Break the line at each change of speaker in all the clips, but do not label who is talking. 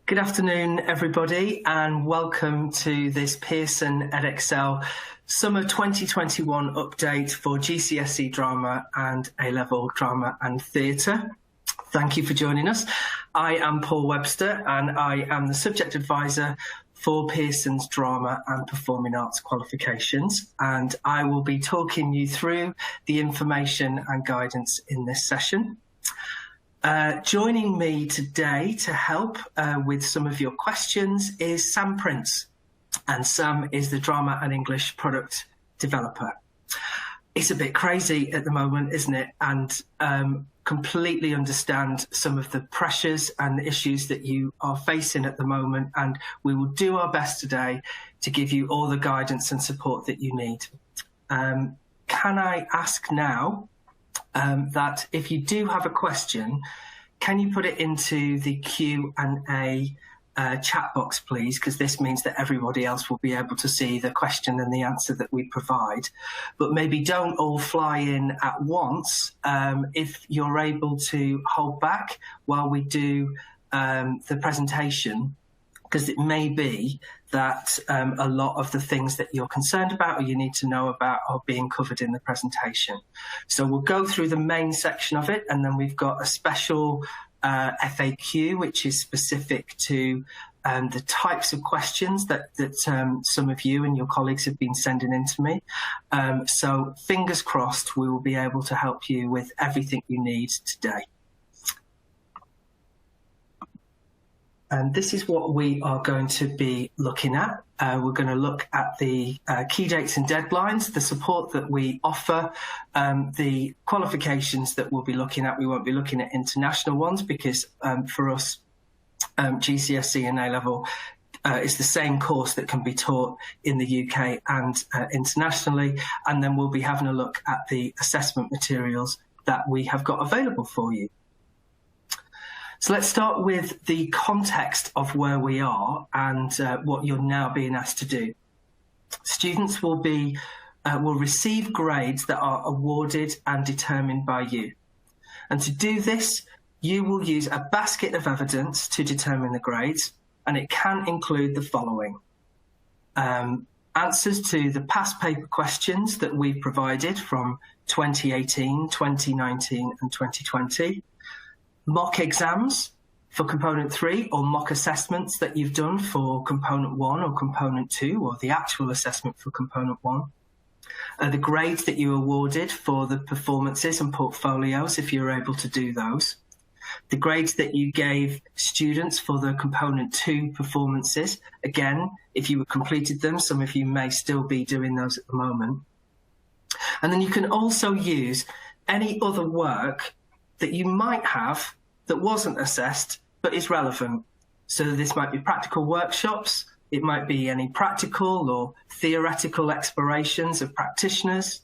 Good afternoon, everybody, and welcome to this Pearson Edexcel Summer 2021 update for GCSE Drama and A-Level Drama and Theatre. Thank you for joining us. I am Paul Webster and I am the Subject Advisor for Pearson's Drama and Performing Arts Qualifications, and I will be talking you through the information and guidance in this session. Joining me today to help with some of your questions is Sam Prince, and Sam is the Drama and English Product Developer. It's a bit crazy at the moment, isn't it? And completely understand some of the pressures and the issues that you are facing at the moment, and we will do our best today to give you all the guidance and support that you need. Can I ask now that if you do have a question, can you put it into the Q&A chat box, please? Because this means that everybody else will be able to see the question and the answer that we provide. But maybe don't all fly in at once. If you're able to hold back while we do the presentation, because it may be that a lot of the things that you're concerned about or you need to know about are being covered in the presentation. So we'll go through the main section of it, and then we've got a special FAQ, which is specific to the types of questions that some of you and your colleagues have been sending in to me. So fingers crossed, we will be able to help you with everything you need today. And this is what we are going to be looking at. We're going to look at the key dates and deadlines, the support that we offer, the qualifications that we'll be looking at. We won't be looking at international ones because for us, GCSE and A-Level is the same course that can be taught in the UK and internationally. And then we'll be having a look at the assessment materials that we have got available for you. So let's start with the context of where we are and what you're now being asked to do. Students will receive grades that are awarded and determined by you. And to do this, you will use a basket of evidence to determine the grades, and it can include the following. Answers to the past paper questions that we've provided from 2018, 2019 and 2020. Mock exams for component 3 or mock assessments that you've done for component 1 or component 2 or the actual assessment for component 1. The grades that you awarded for the performances and portfolios if you're able to do those. The grades that you gave students for the component 2 performances. Again, if you completed them, some of you may still be doing those at the moment. And then you can also use any other work that you might have that wasn't assessed but is relevant. So this might be practical workshops, it might be any practical or theoretical explorations of practitioners,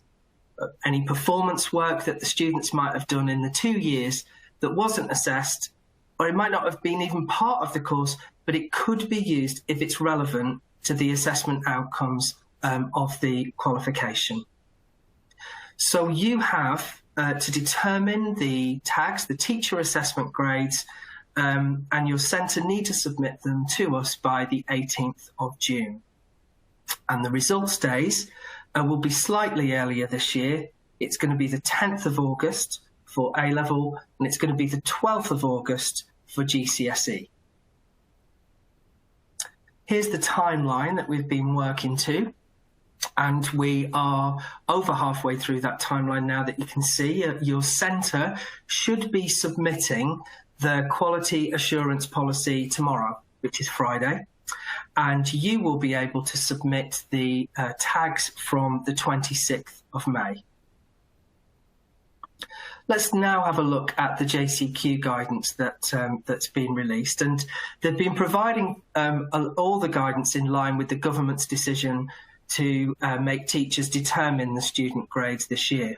any performance work that the students might have done in the 2 years that wasn't assessed, or it might not have been even part of the course, but it could be used if it's relevant to the assessment outcomes of the qualification. So you have to determine the tags, the teacher assessment grades, and your centre need to submit them to us by the 18th of June. And the results days will be slightly earlier this year. It's going to be the 10th of August for A-Level, and it's going to be the 12th of August for GCSE. Here's the timeline that we've been working to. And we are over halfway through that timeline now that you can see. Your centre should be submitting the quality assurance policy tomorrow, which is Friday. And you will be able to submit the tags from the 26th of May. Let's now have a look at the JCQ guidance that's been released. And they've been providing all the guidance in line with the government's decision to make teachers determine the student grades this year.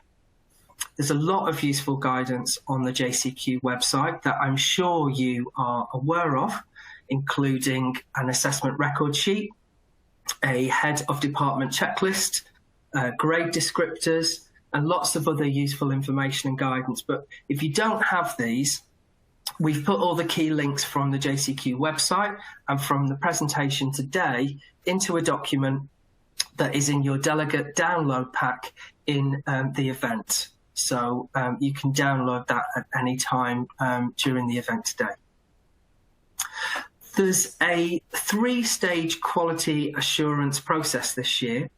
There's a lot of useful guidance on the JCQ website that I'm sure you are aware of, including an assessment record sheet, a head of department checklist, grade descriptors, and lots of other useful information and guidance. But if you don't have these, We've put all the key links from the JCQ website and from the presentation today into a document that is in your delegate download pack in the event. So you can download that at any time during the event today. There's a 3-stage quality assurance process this year.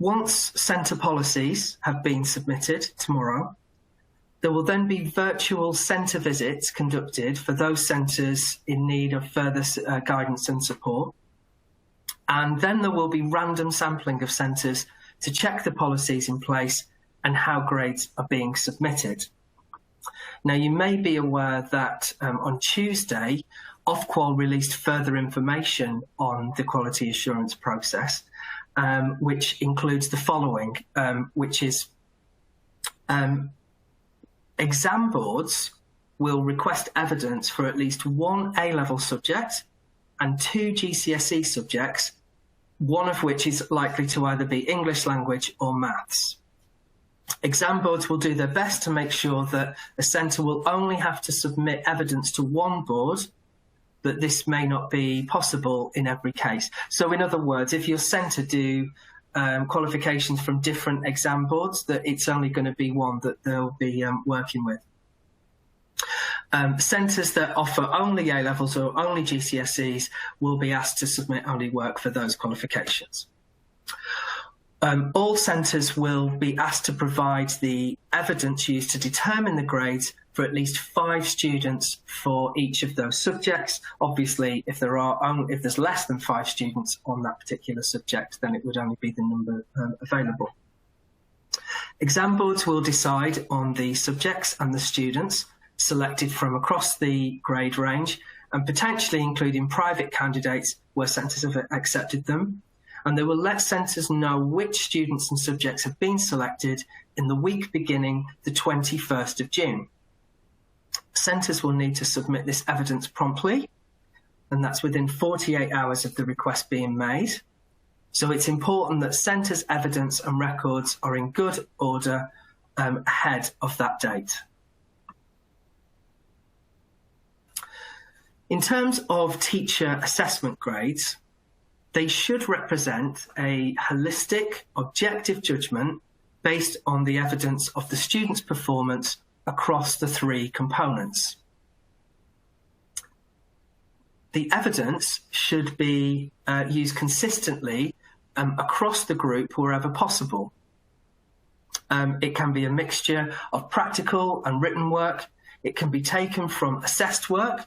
Once centre policies have been submitted tomorrow, there will then be virtual centre visits conducted for those centres in need of further guidance and support. And then there will be random sampling of centres to check the policies in place and how grades are being submitted. Now, you may be aware that on Tuesday, Ofqual released further information on the quality assurance process, which includes the following, which is exam boards will request evidence for at least 1 A-level subject and 2 GCSE subjects, one of which is likely to either be English language or maths. Exam boards will do their best to make sure that a centre will only have to submit evidence to 1 board, but this may not be possible in every case. So in other words, if your centre do qualifications from different exam boards, that it's only going to be one that they'll be working with. Centres that offer only A-levels or only GCSEs will be asked to submit only work for those qualifications. All centres will be asked to provide the evidence used to determine the grades for at least 5 students for each of those subjects. Obviously, if there's less than 5 students on that particular subject, then it would only be the number available. Exam boards will decide on the subjects and the students selected from across the grade range, and potentially including private candidates where centres have accepted them. And they will let centres know which students and subjects have been selected in the week beginning the 21st of June. Centres will need to submit this evidence promptly, and that's within 48 hours of the request being made. So it's important that centres' evidence and records are in good order ahead of that date. In terms of teacher assessment grades, they should represent a holistic, objective judgment based on the evidence of the student's performance across the 3 components. The evidence should be used consistently across the group wherever possible. It can be a mixture of practical and written work. It can be taken from assessed work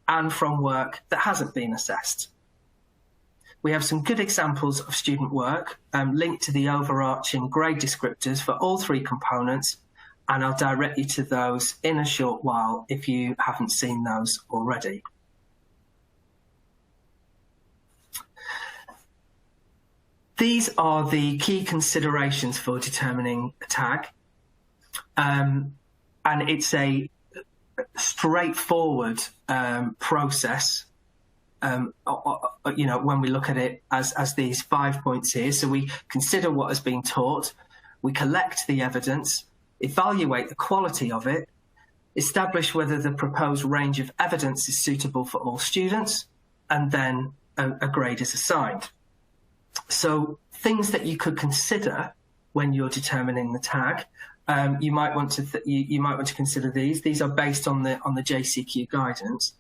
and from work that hasn't been assessed. We have some good examples of student work linked to the overarching grade descriptors for all 3 components, and I'll direct you to those in a short while if you haven't seen those already. These are the key considerations for determining a tag, and it's a straightforward process. When we look at it as these 5 points here. So we consider what has been taught, we collect the evidence, evaluate the quality of it, establish whether the proposed range of evidence is suitable for all students, and then a grade is assigned. So things that you could consider when you're determining the tag, you might want to consider these. These are based on the JCQ guidance.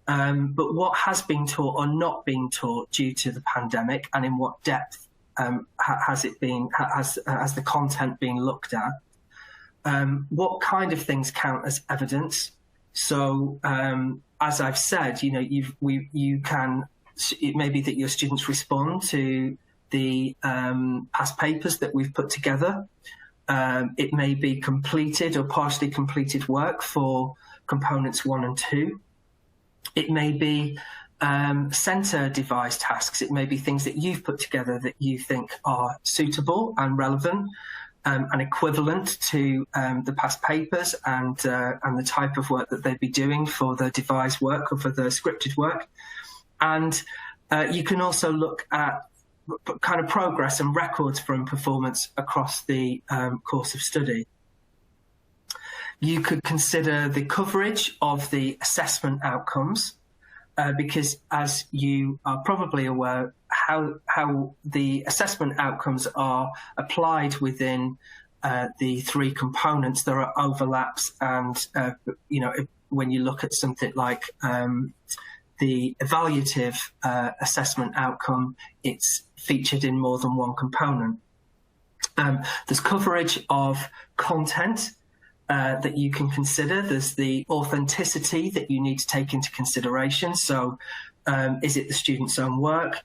But what has been taught or not been taught due to the pandemic, and in what depth has the content been looked at? What kind of things count as evidence? So, as I've said, it may be that your students respond to the past papers that we've put together. It may be completed or partially completed work for components 1 and 2. It may be centre devised tasks. It may be things that you've put together that you think are suitable and relevant and equivalent to the past papers and the type of work that they'd be doing for the devised work or for the scripted work. And you can also look at kind of progress and records from performance across the course of study. You could consider the coverage of the assessment outcomes, because as you are probably aware, how the assessment outcomes are applied within the three components, there are overlaps, and when you look at something like the evaluative assessment outcome, it's featured in more than one component. There's coverage of content that you can consider. There's the authenticity that you need to take into consideration. So is it the student's own work?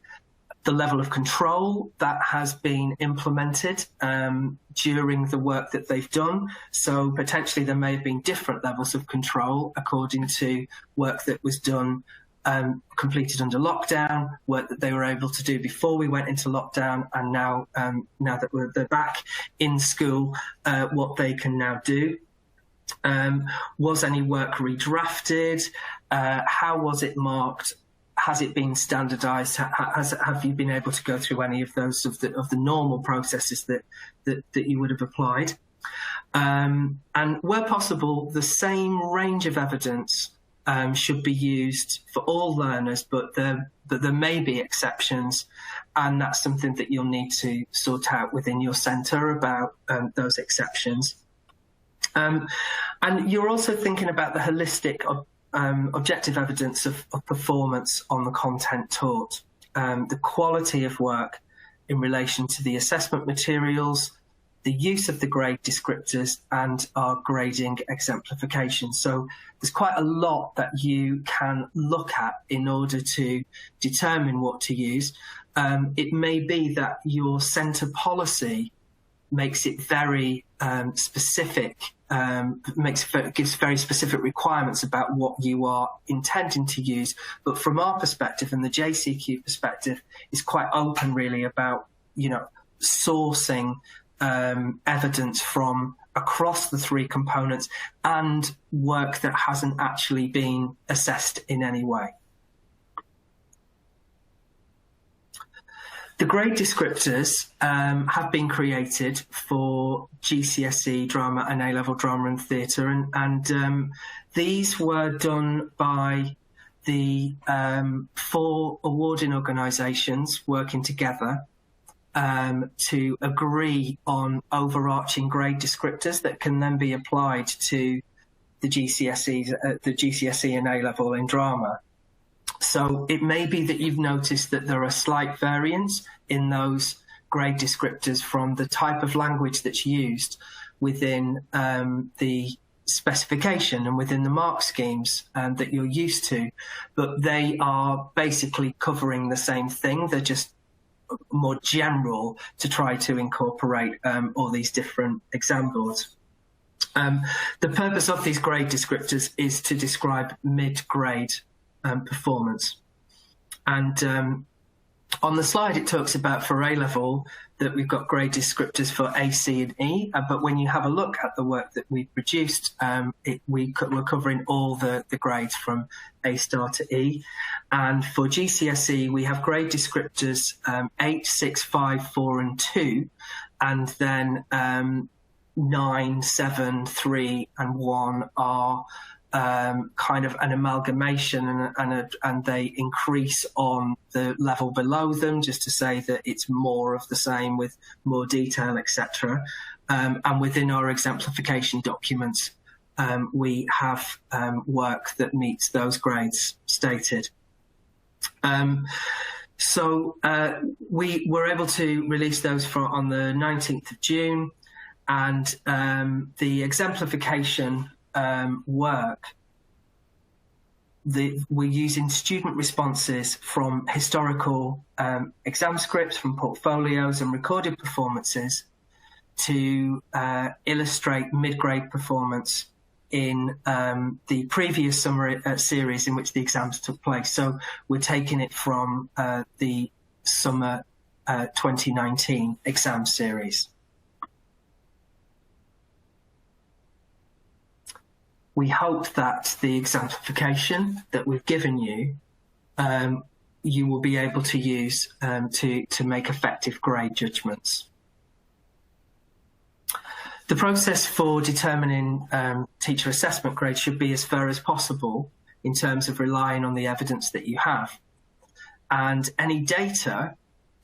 The level of control that has been implemented during the work that they've done. So potentially there may have been different levels of control according to work that was done, completed under lockdown, work that they were able to do before we went into lockdown, and now that they're back in school, what they can now do. Was any work redrafted? How was it marked? Has it been standardised? Have you been able to go through any of those of the normal processes that you would have applied? And where possible, the same range of evidence should be used for all learners, but there may be exceptions, and that's something that you'll need to sort out within your centre about those exceptions. And you're also thinking about the holistic objective evidence of performance on the content taught, the quality of work in relation to the assessment materials, the use of the grade descriptors, and our grading exemplification. So there's quite a lot that you can look at in order to determine what to use. It may be that your centre policy makes it very specific, gives very specific requirements about what you are intending to use. But from our perspective and the JCQ perspective, is quite open really about, sourcing evidence from across the three components and work that hasn't actually been assessed in any way. The grade descriptors have been created for GCSE drama and A-level drama and theatre, and these were done by the 4 awarding organisations working together to agree on overarching grade descriptors that can then be applied to the GCSE and A-level in drama. So it may be that you've noticed that there are slight variants in those grade descriptors from the type of language that's used within the specification and within the mark schemes that you're used to, but they are basically covering the same thing. They're just more general to try to incorporate all these different exam boards. The purpose of these grade descriptors is to describe mid-grade performance. And on the slide, it talks about for A-level that we've got grade descriptors for A, C and E, but when you have a look at the work that we produced, we're covering all the grades from A star to E. And for GCSE, we have grade descriptors 8, 6, 5, 4 and 2, and then 9, 7, 3 and 1 are kind of an amalgamation, and they increase on the level below them, just to say that it's more of the same with more detail, etc. And within our exemplification documents, we have work that meets those grades stated. So we were able to release those on the 19th of June, and the exemplification work, we're using student responses from historical exam scripts, from portfolios and recorded performances to illustrate mid-grade performance in the previous summer series in which the exams took place. So we're taking it from the summer 2019 exam series. We hope that the exemplification that we've given you, you will be able to use to make effective grade judgments. The process for determining teacher assessment grade should be as fair as possible in terms of relying on the evidence that you have. And any data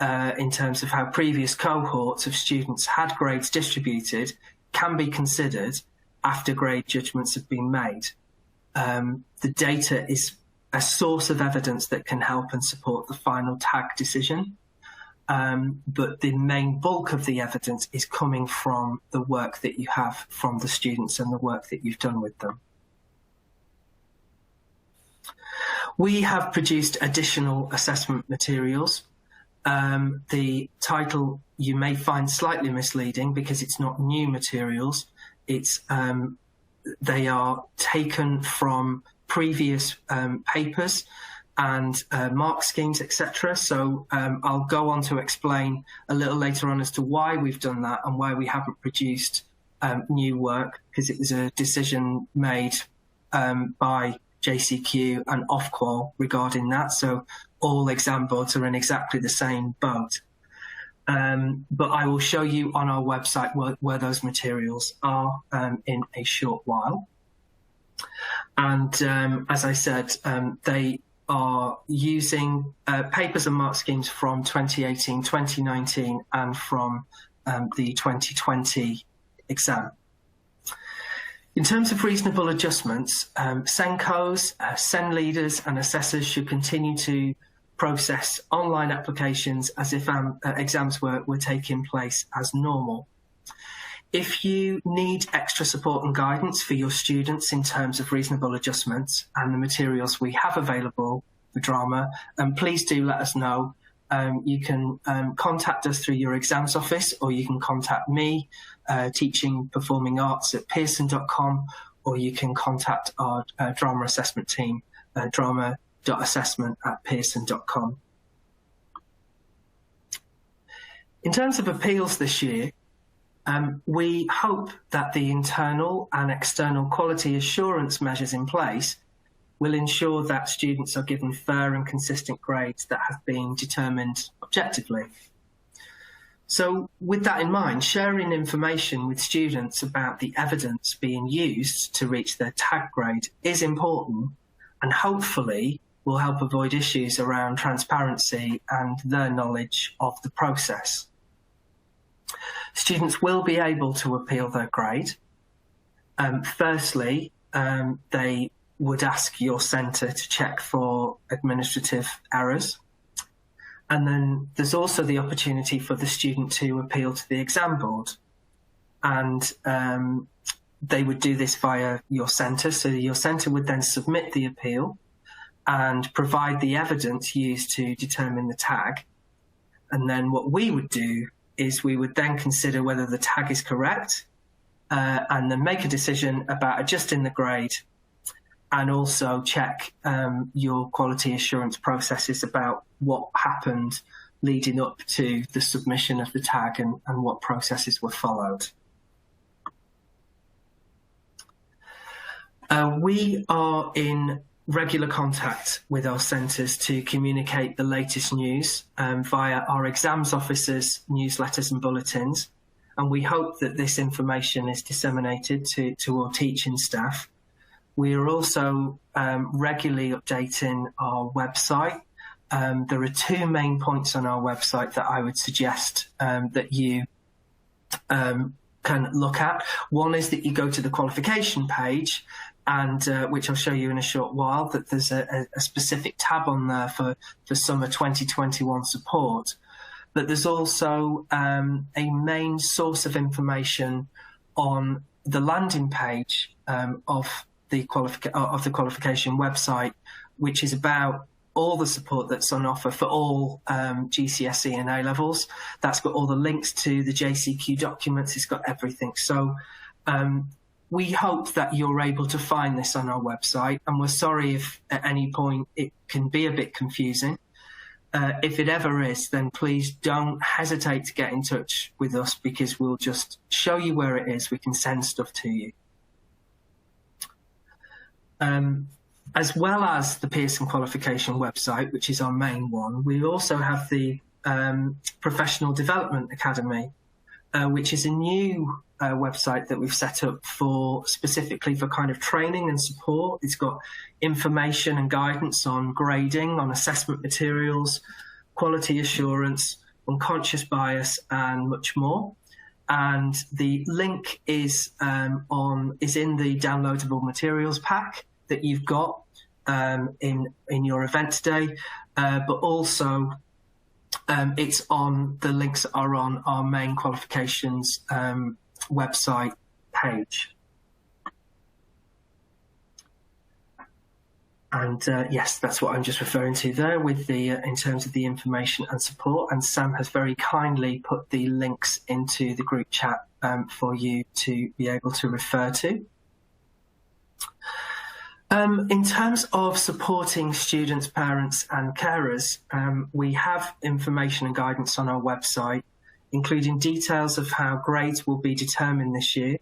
in terms of how previous cohorts of students had grades distributed can be considered after grade judgments have been made. The data is a source of evidence that can help and support the final tag decision. But the main bulk of the evidence is coming from the work that you have from the students and the work that you've done with them. We have produced additional assessment materials. The title you may find slightly misleading because it's not new materials. They are taken from previous papers and mark schemes, etc. So I'll go on to explain a little later on as to why we've done that and why we haven't produced new work, because it was a decision made by JCQ and Ofqual regarding that. So all exam boards are in exactly the same boat. But I will show you on our website where those materials are in a short while. And as I said, they are using papers and mark schemes from 2018, 2019, and from the 2020 exam. In terms of reasonable adjustments, SENCOs, SEN leaders and assessors should continue to process online applications as if exams were taking place as normal. If you need extra support and guidance for your students in terms of reasonable adjustments and the materials we have available for drama, please do let us know. You can contact us through your exams office, or you can contact me, teaching performing arts at pearson.com, or you can contact our drama assessment team, drama.assessment@pearson.com. In terms of appeals this year, we hope that the internal and external quality assurance measures in place will ensure that students are given fair and consistent grades that have been determined objectively. So with that in mind, sharing information with students about the evidence being used to reach their tag grade is important, and hopefully will help avoid issues around transparency and their knowledge of the process. Students will be able to appeal their grade. Firstly, they would ask your centre to check for administrative errors. And then there's also the opportunity for the student to appeal to the exam board. And they would do this via your centre. So your centre would then submit the appeal and provide the evidence used to determine the tag. And then what we would do is we would then consider whether the tag is correct and then make a decision about adjusting the grade, and also check your quality assurance processes about what happened leading up to the submission of the tag and what processes were followed. We are in regular contact with our centres to communicate the latest news via our exams officers' newsletters and bulletins, and we hope that this information is disseminated to our teaching staff. We are also regularly updating our website. There are two main points on our website that I would suggest that you can look at. One is that you go to the qualification page, and which I'll show you in a short while, that there's a specific tab on there for summer 2021 support. But there's also a main source of information on the landing page of the qualification website, which is about all the support that's on offer for all GCSE and A levels. That's got all the links to the JCQ documents. It's got everything. So we hope that you're able to find this on our website, and we're sorry if at any point it can be a bit confusing. If it ever is, then please don't hesitate to get in touch with us, because we'll just show you where it is. We can send stuff to you. As well as the Pearson Qualification website, which is our main one, we also have the Professional Development Academy, which is a new website that we've set up specifically for kind of training and support. It's got information and guidance on grading, on assessment materials, quality assurance, unconscious bias, and much more. And the link is in the downloadable materials pack that you've got in your event today, but also it's on the links that are on our main qualifications website page. And yes, that's what I'm just referring to there with the in terms of the information and support. And Sam has very kindly put the links into the group chat for you to be able to refer to. In terms of supporting students, parents and carers, we have information and guidance on our website, including details of how grades will be determined this year,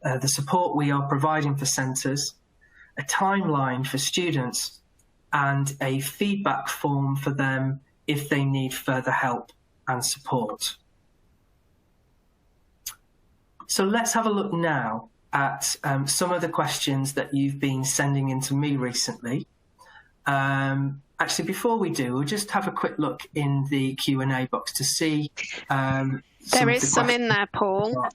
the support we are providing for centres, a timeline for students, and a feedback form for them if they need further help and support. So let's have a look now at some of the questions that you've been sending in to me recently. Actually, before we do, we'll just have a quick look in the Q&A box to see.
There is some in there, Paul.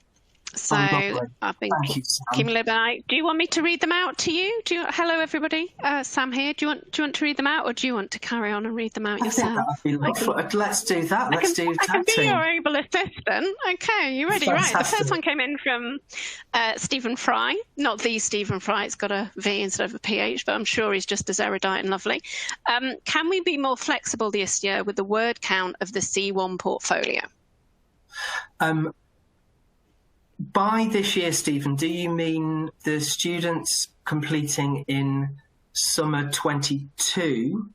So I've been keeping a little bit eye. Do you want me to read them out to you? Hello, everybody. Sam here. Do you want to read them out, or do you want to carry on and read them out yourself?
Let's do that. Let's do tag team.
I can be your able assistant. Okay, you ready? Fantastic. Right. The first one came in from Stephen Fry. Not the Stephen Fry. It's got a V instead of a PH, but I'm sure he's just as erudite and lovely. Can we be more flexible this year with the word count of the C1 portfolio?
By this year, Stephen, do you mean the students completing in summer 22,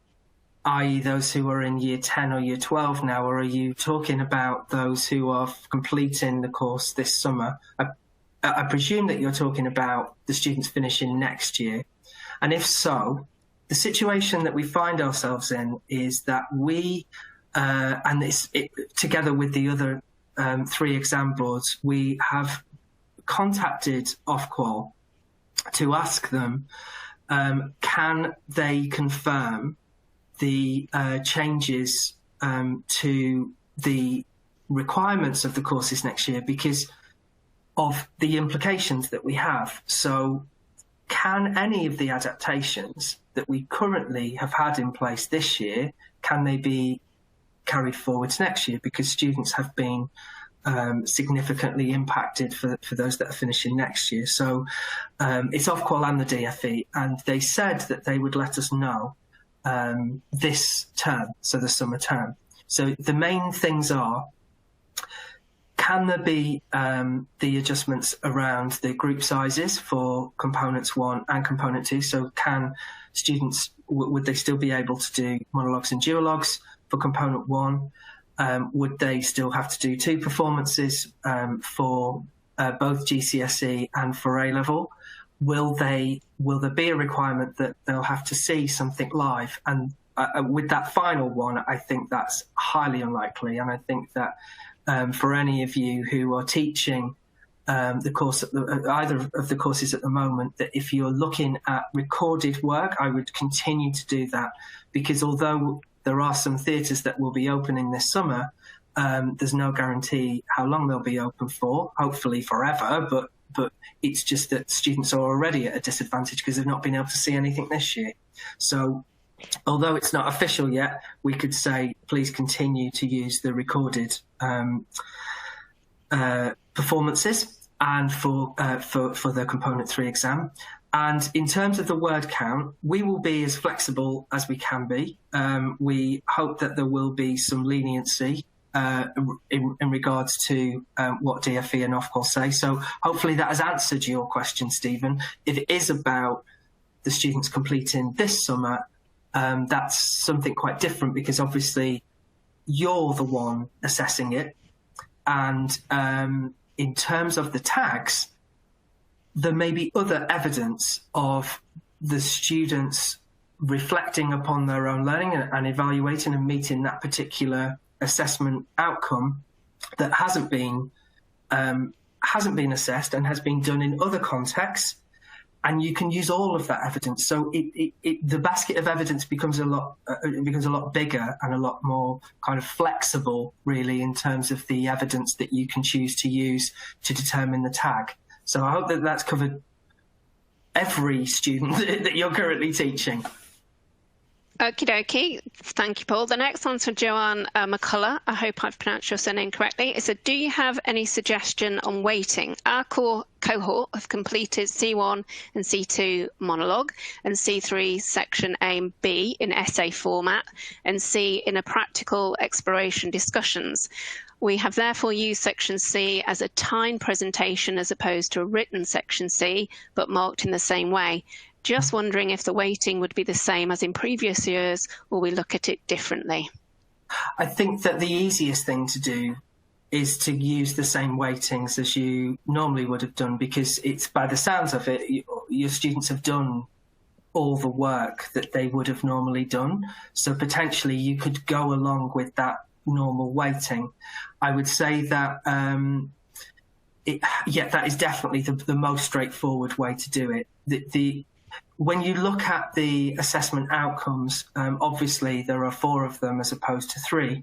i.e. those who are in year 10 or year 12 now, or are you talking about those who are completing the course this summer? I presume that you're talking about the students finishing next year. And if so, the situation that we find ourselves in is that we, together with the other 3 exam boards, we have contacted Ofqual to ask them, can they confirm the changes to the requirements of the courses next year because of the implications that we have. So can any of the adaptations that we currently have had in place this year, can they be carried forwards next year, because students have been significantly impacted for those that are finishing next year. So it's Ofqual and the DFE, and they said that they would let us know this term, so the summer term. So the main things are, can there be the adjustments around the group sizes for components 1 and component 2? So can students, would they still be able to do monologues and duologues for component 1? Would they still have to do 2 performances for both GCSE and for A-level? Will there be a requirement that they'll have to see something live? And with that final one, I think that's highly unlikely. And I think that for any of you who are teaching the course, either of the courses at the moment, that if you're looking at recorded work, I would continue to do that, because although there are some theatres that will be opening this summer, there's no guarantee how long they'll be open for, hopefully forever, but it's just that students are already at a disadvantage because they've not been able to see anything this year. So although it's not official yet, we could say, please continue to use the recorded performances and for the component 3 exam. And in terms of the word count, we will be as flexible as we can be. We hope that there will be some leniency in regards to what DFE and Ofqual say. So hopefully that has answered your question, Stephen. If it is about the students completing this summer, that's something quite different, because obviously you're the one assessing it. And in terms of the tags, there may be other evidence of the students reflecting upon their own learning and evaluating and meeting that particular assessment outcome that hasn't been hasn't been assessed and has been done in other contexts, and you can use all of that evidence. So the basket of evidence becomes a lot bigger and a lot more kind of flexible, really, in terms of the evidence that you can choose to use to determine the tag. So I hope that that's covered every student that you're currently teaching.
Okie dokie. Thank you, Paul. The next one's for Joanne McCullough. I hope I've pronounced your surname correctly. It said, do you have any suggestion on weighting? Our core cohort have completed C1 and C2 monologue and C3 section A and B in essay format and C in a practical exploration discussions. We have therefore used section C as a timed presentation as opposed to a written section C, but marked in the same way. Just wondering if the weighting would be the same as in previous years, or we look at it differently.
I think that the easiest thing to do is to use the same weightings as you normally would have done, because it's, by the sounds of it, your students have done all the work that they would have normally done. So potentially you could go along with that normal weighting. I would say that that is definitely the most straightforward way to do it. When you look at the assessment outcomes, obviously there are 4 of them as opposed to 3,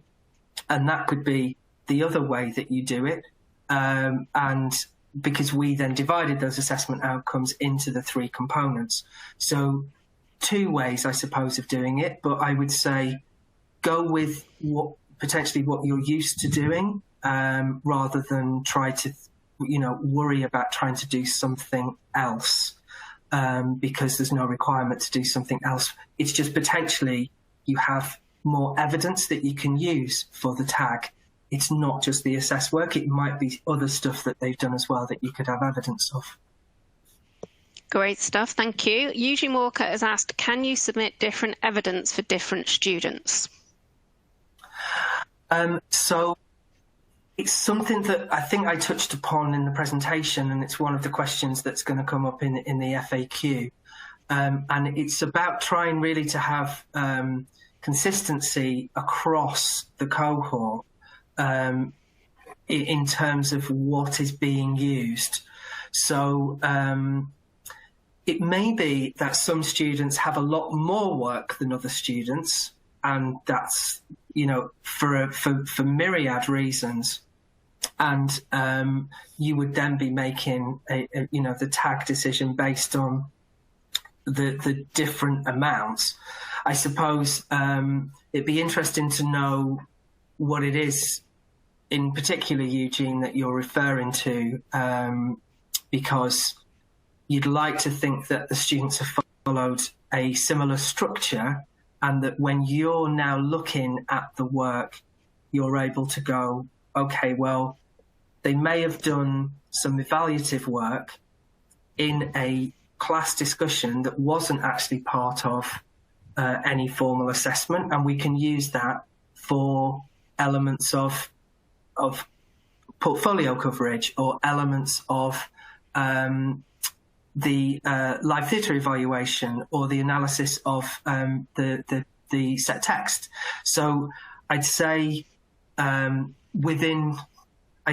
and that could be the other way that you do it. And because we then divided those assessment outcomes into the 3 components. So 2 ways, I suppose, of doing it, but I would say go with potentially what you're used to doing, rather than try to, worry about trying to do something else. Because there's no requirement to do something else. It's just potentially you have more evidence that you can use for the tag. It's not just the assessed work. It might be other stuff that they've done as well that you could have evidence of.
Great stuff. Thank you. Eugene Walker has asked, can you submit different evidence for different students?
So it's something that I think I touched upon in the presentation, and it's one of the questions that's going to come up in the FAQ. And it's about trying really to have consistency across the cohort in terms of what is being used. So it may be that some students have a lot more work than other students, and that's, for myriad reasons. And you would then be making the tag decision based on the different amounts. I suppose it'd be interesting to know what it is in particular, Eugene, that you're referring to, because you'd like to think that the students have followed a similar structure, and that when you're now looking at the work, you're able to go, okay, well, they may have done some evaluative work in a class discussion that wasn't actually part of any formal assessment, and we can use that for elements of portfolio coverage or elements of the live theatre evaluation or the analysis of the set text. So I'd say I'd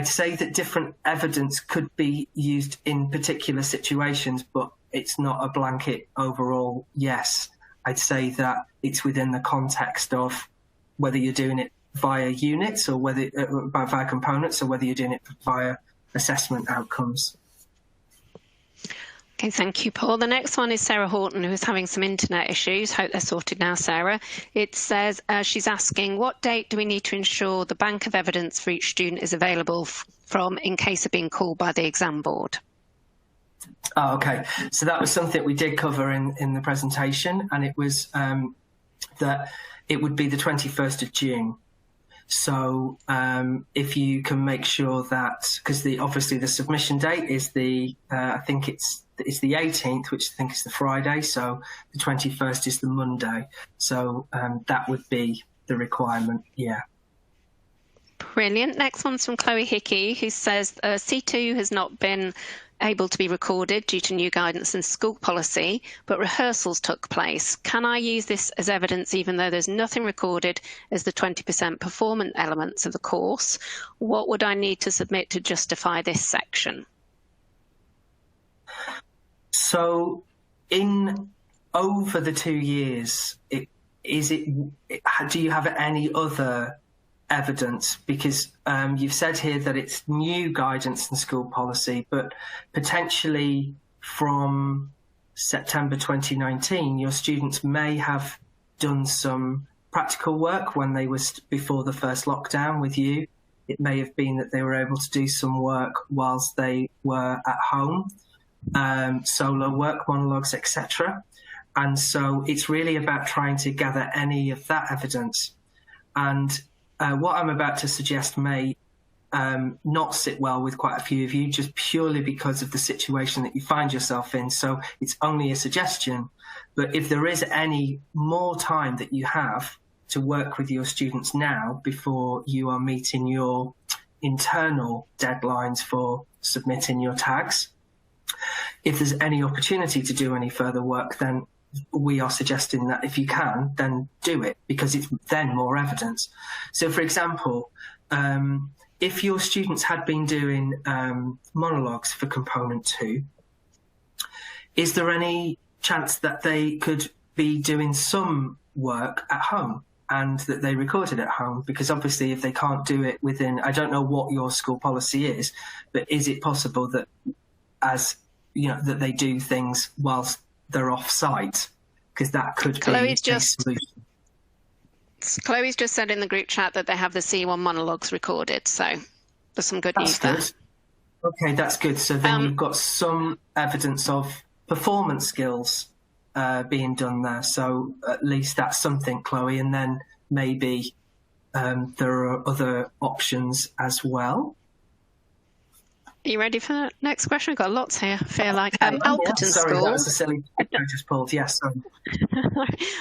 say that different evidence could be used in particular situations, but it's not a blanket overall yes. I'd say that it's within the context of whether you're doing it via units or whether via components, or whether you're doing it via assessment outcomes.
Okay, thank you, Paul. The next one is Sarah Horton, who is having some internet issues. Hope they're sorted now, Sarah. It says she's asking, what date do we need to ensure the bank of evidence for each student is available from in case of being called by the exam board?
Oh, okay. So that was something we did cover in the presentation, and it was that it would be the 21st of June. So if you can make sure that, because obviously the submission date is I think it's the 18th, which I think is the Friday. So the 21st is the Monday. So that would be the requirement. Yeah.
Brilliant. Next one's from Chloe Hickey, who says C2 has not been able to be recorded due to new guidance and school policy, but rehearsals took place. Can I use this as evidence even though there's nothing recorded as the 20% performance elements of the course? What would I need to submit to justify this section?
So over the 2 years, do you have any other evidence? Because you've said here that it's new guidance and school policy, but potentially from September 2019, your students may have done some practical work when they were before the first lockdown with you. It may have been that they were able to do some work whilst they were at home, solo work, monologues, etc. And so it's really about trying to gather any of that evidence. And what I'm about to suggest may not sit well with quite a few of you, just purely because of the situation that you find yourself in. So it's only a suggestion. But if there is any more time that you have to work with your students now before you are meeting your internal deadlines for submitting your tags, if there's any opportunity to do any further work, then we are suggesting that if you can, then do it, because it's then more evidence. So, for example, if your students had been doing monologues for component 2, is there any chance that they could be doing some work at home and that they recorded at home? Because obviously if they can't do it within, I don't know what your school policy is, but is it possible that that they do things whilst they're off site? Because that could be a solution.
Chloe's just said in the group chat that they have the C1 monologues recorded, so there's some good news there.
Okay, that's good. So then you've got some evidence of performance skills being done there. So at least that's something, Chloe. And then maybe there are other options as well.
Are you ready for the next question? We've got lots here, I feel like. Alperton
Sorry,
School.
That was a silly I just pulled. Yes.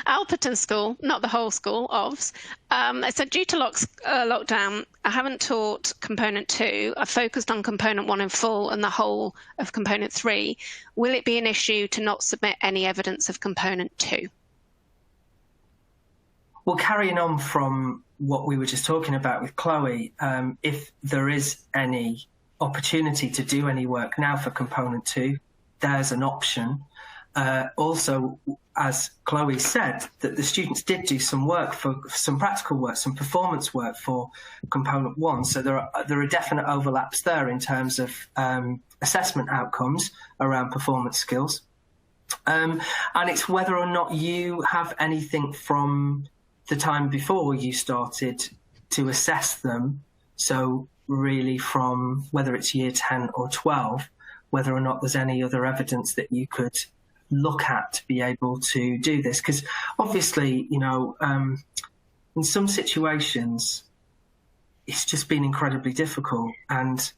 Alperton School, not the whole school, OVS. It said, due to lockdown, I haven't taught component 2. I've focused on component 1 in full and the whole of component 3. Will it be an issue to not submit any evidence of component 2?
Well, carrying on from what we were just talking about with Chloe, if there is any opportunity to do any work now for component 2, there's an option. Also, as Chloe said, that the students did do some work, for some practical work, some performance work for component 1. So there are definite overlaps there in terms of assessment outcomes around performance skills. And it's whether or not you have anything from the time before you started to assess them. So really from whether it's year 10 or 12, whether or not there's any other evidence that you could look at to be able to do this. Because obviously, in some situations, it's just been incredibly difficult. And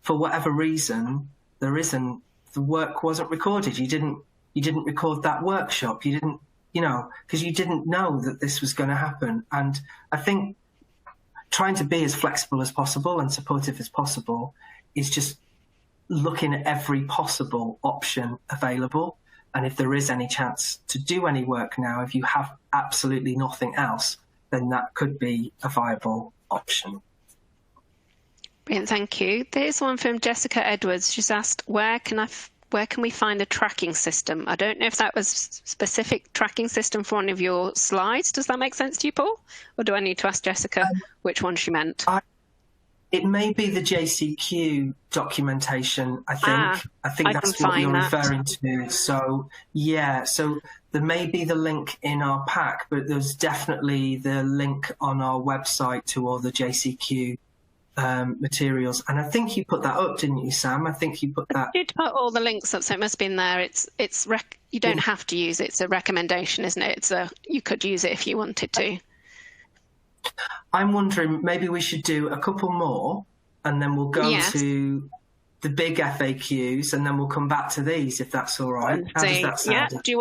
for whatever reason, the work wasn't recorded. You didn't record that workshop. You didn't, because you didn't know that this was going to happen. And I think trying to be as flexible as possible and supportive as possible is just looking at every possible option available. And if there is any chance to do any work now, if you have absolutely nothing else, then that could be a viable option.
Brilliant, thank you. There's one from Jessica Edwards. She's asked, where can we find the tracking system? I don't know if that was specific tracking system for one of your slides. Does that make sense to you, Paul? Or do I need to ask Jessica which one she meant?
It may be the JCQ documentation, I think. I think that's what you're referring to. So, yeah, so there may be the link in our pack, but there's definitely the link on our website to all the JCQ materials. And I think you put that up, didn't you, Sam? I think you put that.
I did put all the links up, so it must have been there. You don't have to use it. It's a recommendation, isn't it? You could use it if you wanted to.
I'm wondering, maybe we should do a couple more and then we'll go to the big FAQs and then we'll come back to these, if that's all right. How does that sound?
Yeah. Do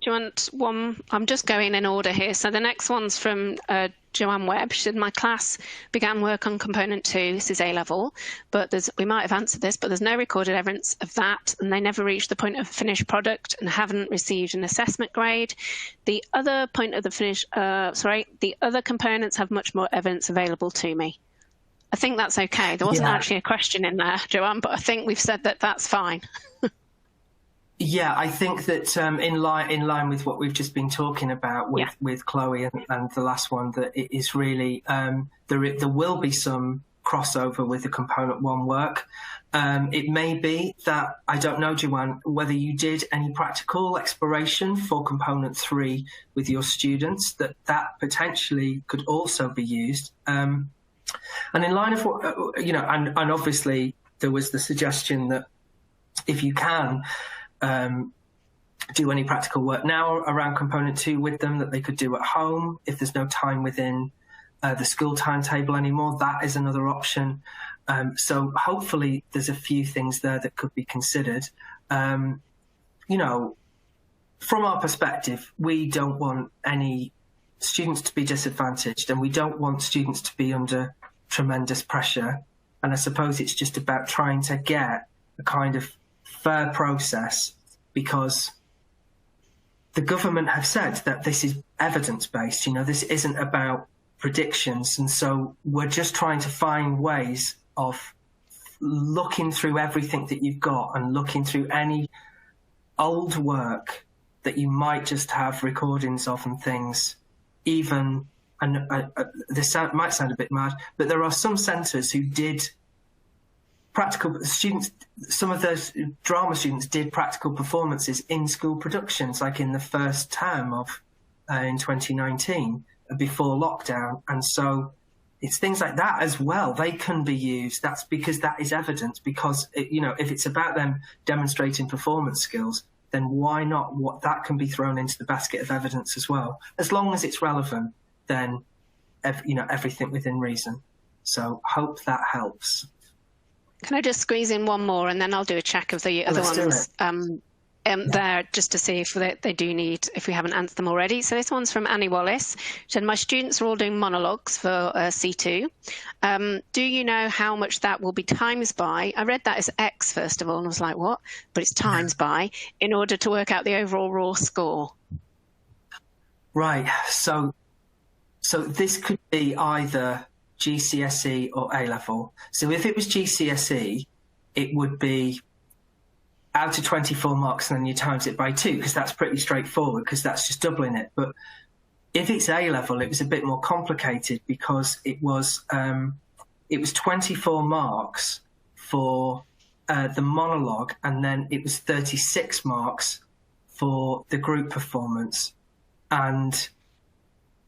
you Do you want one? I'm just going in order here. So the next one's from Joanne Webb. She said, my class began work on component 2. This is A-level, but we might have answered this, but there's no recorded evidence of that, and they never reached the point of finished product and haven't received an assessment grade. The other point of the other components have much more evidence available to me. I think that's okay. There wasn't actually a question in there, Joanne, but I think we've said that that's fine.
Yeah, I think that in line with what we've just been talking about with Chloe and the last one, that it is really there will be some crossover with the component 1 work. It may be that, I don't know, Joanne, whether you did any practical exploration for component 3 with your students, that potentially could also be used. And in line of what, and obviously there was the suggestion that if you can do any practical work now around component 2 with them, that they could do at home if there's no time within the school timetable anymore. That is another option. So hopefully there's a few things there that could be considered. From our perspective, we don't want any students to be disadvantaged, and we don't want students to be under tremendous pressure. And I suppose it's just about trying to get a kind of fair process, because the government have said that this is evidence-based. This isn't about predictions. And so we're just trying to find ways of looking through everything that you've got and looking through any old work that you might just have recordings of and things. Even, and this might sound a bit mad, but there are some centres who did practical students, some of those drama students did practical performances in school productions, like in the first term of in 2019 before lockdown. And so it's things like that as well. They can be used. That's because that is evidence, because if it's about them demonstrating performance skills, then why not? What that can be thrown into the basket of evidence as well, as long as it's relevant. Then everything within reason. So hope that helps.
Can I just squeeze in one more, and then I'll do a check of the other ones there, just to see if they do need, if we haven't answered them already. So this one's from Annie Wallace. She said, my students are all doing monologues for C2. Do you know how much that will be times by? I read that as X first of all, and I was like, what? But it's times by, in order to work out the overall raw score.
Right. So this could be either GCSE or A-level. So if it was GCSE, it would be out of 24 marks and then you times it by 2, because that's pretty straightforward, because that's just doubling it. But if it's A-level, it was a bit more complicated, because it was 24 marks for the monologue, and then it was 36 marks for the group performance. And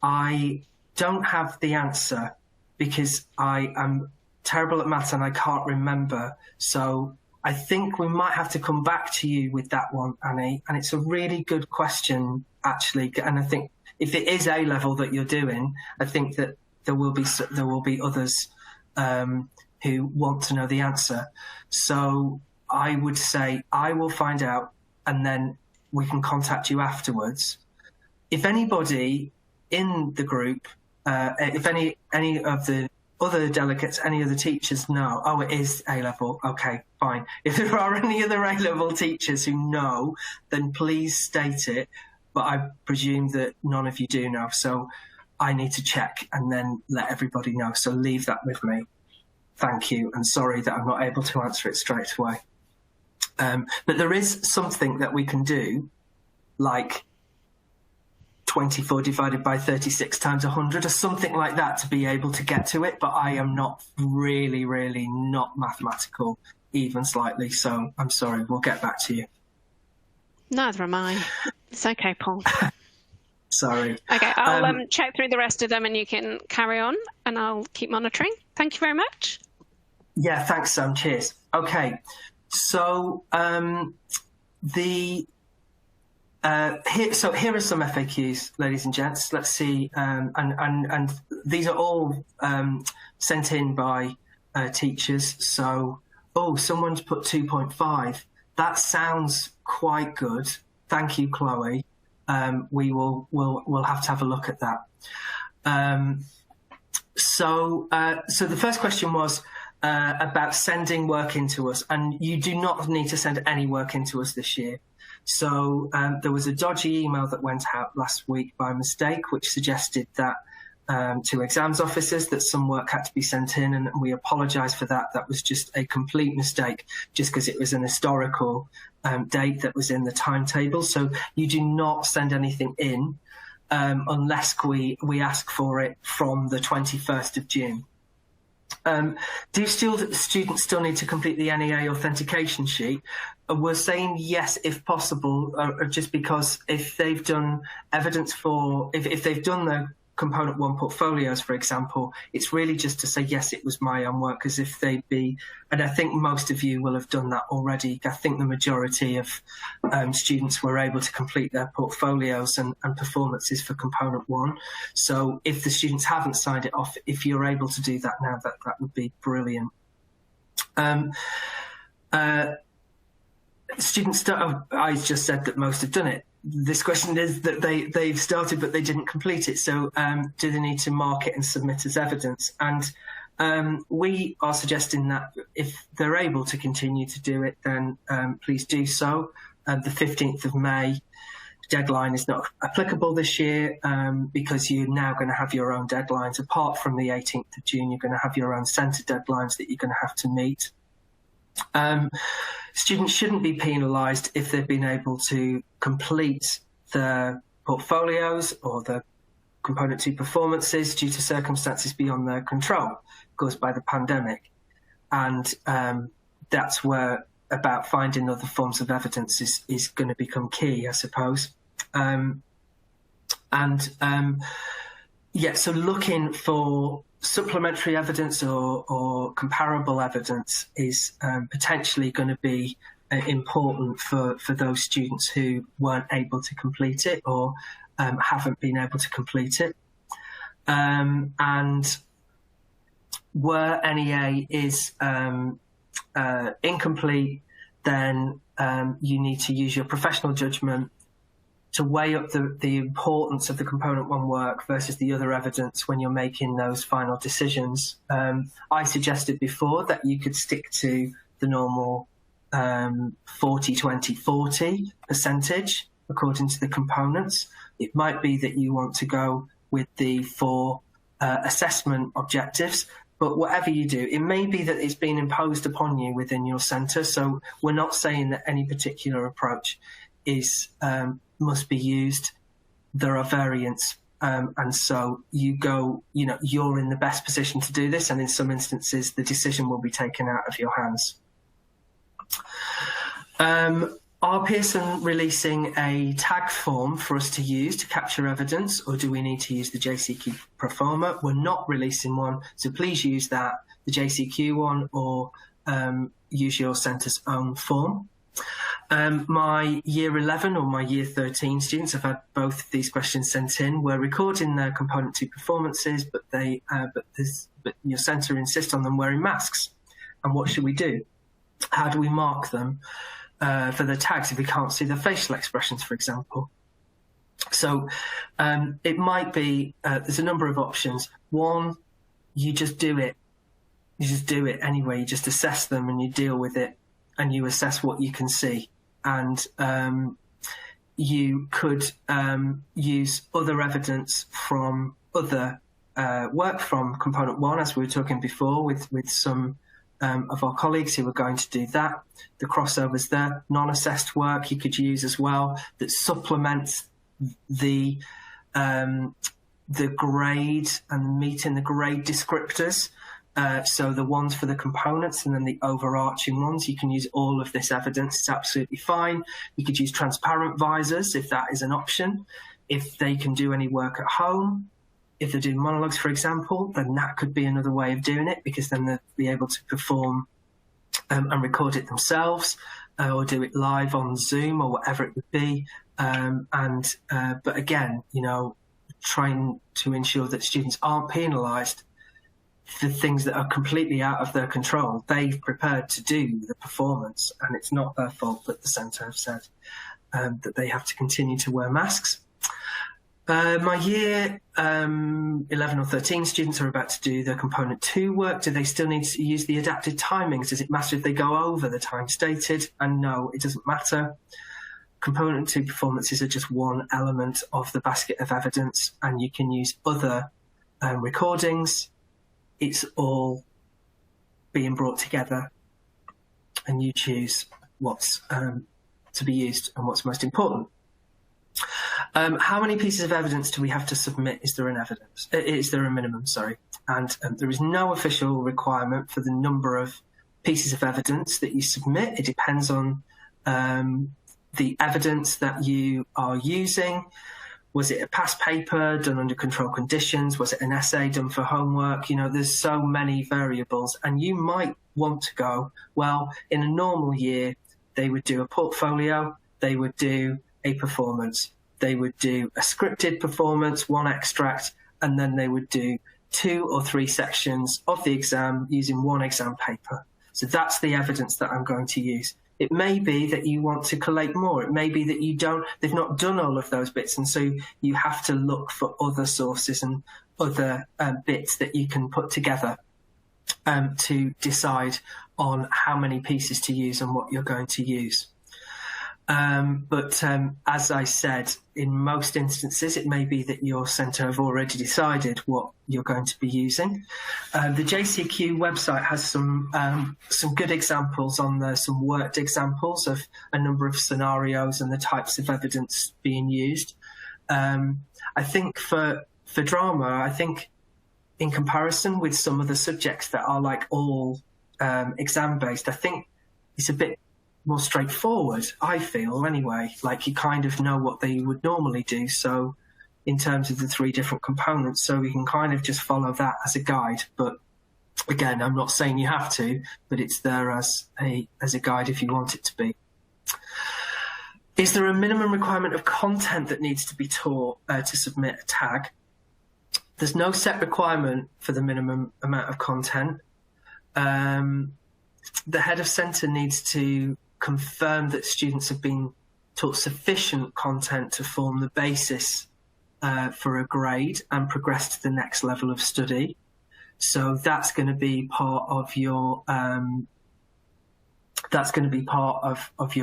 I don't have the answer, because I am terrible at maths and I can't remember. So I think we might have to come back to you with that one, Annie. And it's a really good question, actually. And I think if it is A-level that you're doing, I think that there will be others who want to know the answer. So I would say I will find out, and then we can contact you afterwards. If anybody in the group, if any of the other delegates, any other teachers know, oh, it is A-level, okay, fine. If there are any other A-level teachers who know, then please state it. But I presume that none of you do know, so I need to check and then let everybody know. So leave that with me. Thank you, and sorry that I'm not able to answer it straight away. But there is something that we can do, like 24 divided by 36 times 100 or something like that, to be able to get to it. But I am not really not mathematical, even slightly. So I'm sorry, we'll get back to you.
Neither am I. It's okay, Paul.
Sorry.
Okay, I'll check through the rest of them and you can carry on, and I'll keep monitoring. Thank you very much.
Yeah, thanks, Sam. Cheers. Okay, so here are some FAQs, ladies and gents. Let's see, and these are all sent in by teachers. So, someone's put 2.5. That sounds quite good. Thank you, Chloe. we'll have to have a look at that. So the first question was about sending work into us, and you do not need to send any work into us this year. So there was a dodgy email that went out last week by mistake, which suggested that to exams officers that some work had to be sent in, and we apologise for that. That was just a complete mistake, just because it was an historical date that was in the timetable. So you do not send anything in unless we ask for it from the 21st of June. Do students still need to complete the NEA authentication sheet? We're saying yes, if possible, just because if they've done evidence for, if they've done the component 1 portfolios, for example, it's really just to say, yes, it was my own work, as if they'd be, and I think most of you will have done that already. I think the majority of students were able to complete their portfolios and performances for component 1. So if the students haven't signed it off, if you're able to do that now, that would be brilliant. Students, I just said that most have done it. This question is that they've started but they didn't complete it. So do they need to mark it and submit as evidence? And we are suggesting that if they're able to continue to do it, then please do so. The 15th of May deadline is not applicable this year because you're now going to have your own deadlines. Apart from the 18th of June, you're going to have your own centre deadlines that you're going to have to meet. Students shouldn't be penalised if they've been able to complete the portfolios or the component 2 performances due to circumstances beyond their control caused by the pandemic. And that's where about finding other forms of evidence is going to become key, I suppose. So looking for supplementary evidence or comparable evidence is potentially going to be important for those students who weren't able to complete it or haven't been able to complete it. And where NEA is incomplete, then you need to use your professional judgment to weigh up the importance of the component 1 work versus the other evidence when you're making those final decisions. I suggested before that you could stick to the normal 40-20-40 percentage according to the components. It might be that you want to go with the 4 assessment objectives, but whatever you do, it may be that it's been imposed upon you within your centre. So we're not saying that any particular approach is must be used. There are variants, and so you're in the best position to do this, and in some instances the decision will be taken out of your hands. Are Pearson releasing a tag form for us to use to capture evidence, or do we need to use the JCQ Proforma? We're not releasing one, so please use that, the JCQ one, or use your centre's own form. My year 11 or my year 13 students have had both of these questions sent in. We're recording their component 2 performances, but your centre insists on them wearing masks. And what should we do? How do we mark them for the tags if we can't see their facial expressions, for example? So it might be, there's a number of options. One, you just do it. You just do it anyway. You just assess them and you deal with it, and you assess what you can see. And you could use other evidence from other work from component 1, as we were talking before, with some of our colleagues who are going to do that. The crossovers there, non-assessed work you could use as well that supplements the grade and meeting the grade descriptors. So the ones for the components and then the overarching ones, you can use all of this evidence. It's absolutely fine. You could use transparent visors if that is an option. If they can do any work at home, if they're doing monologues, for example, then that could be another way of doing it, because then they'll be able to perform and record it themselves or do it live on Zoom or whatever it would be. But again, trying to ensure that students aren't penalised for things that are completely out of their control. They've prepared to do the performance, and it's not their fault that the centre have said. that they have to continue to wear masks. My year 11 or 13 students are about to do their component 2 work. Do they still need to use the adapted timings? Does it matter if they go over the time stated? And no, it doesn't matter. Component 2 performances are just one element of the basket of evidence, and you can use other recordings. It's all being brought together, and you choose what's to be used and what's most important. How many pieces of evidence do we have to submit? Is there a minimum? Sorry, and there is no official requirement for the number of pieces of evidence that you submit. It depends on the evidence that you are using. Was it a past paper done under controlled conditions? Was it an essay done for homework? You know, there's so many variables, and you might want to go, well, in a normal year, they would do a portfolio, they would do a performance, they would do a scripted performance, one extract, and then they would do 2 or 3 sections of the exam using one exam paper. So that's the evidence that I'm going to use. It may be that you want to collate more. It may be that they've not done all of those bits, and so you have to look for other sources and other bits that you can put together to decide on how many pieces to use and what you're going to use. But as I said, in most instances, it may be that your centre have already decided what you're going to be using. The JCQ website has some good examples on there, some worked examples of a number of scenarios and the types of evidence being used. I think for drama, I think in comparison with some of the subjects that are like all exam-based, I think it's a bit more straightforward, I feel, anyway. Like, you kind of know what they would normally do, so in terms of the 3 different components, so we can kind of just follow that as a guide. But again, I'm not saying you have to, but it's there as a guide if you want it to be. Is there a minimum requirement of content that needs to be taught to submit a tag? There's no set requirement for the minimum amount of content. The head of centre needs to confirm that students have been taught sufficient content to form the basis for a grade and progress to the next level of study. So that's going to be part of your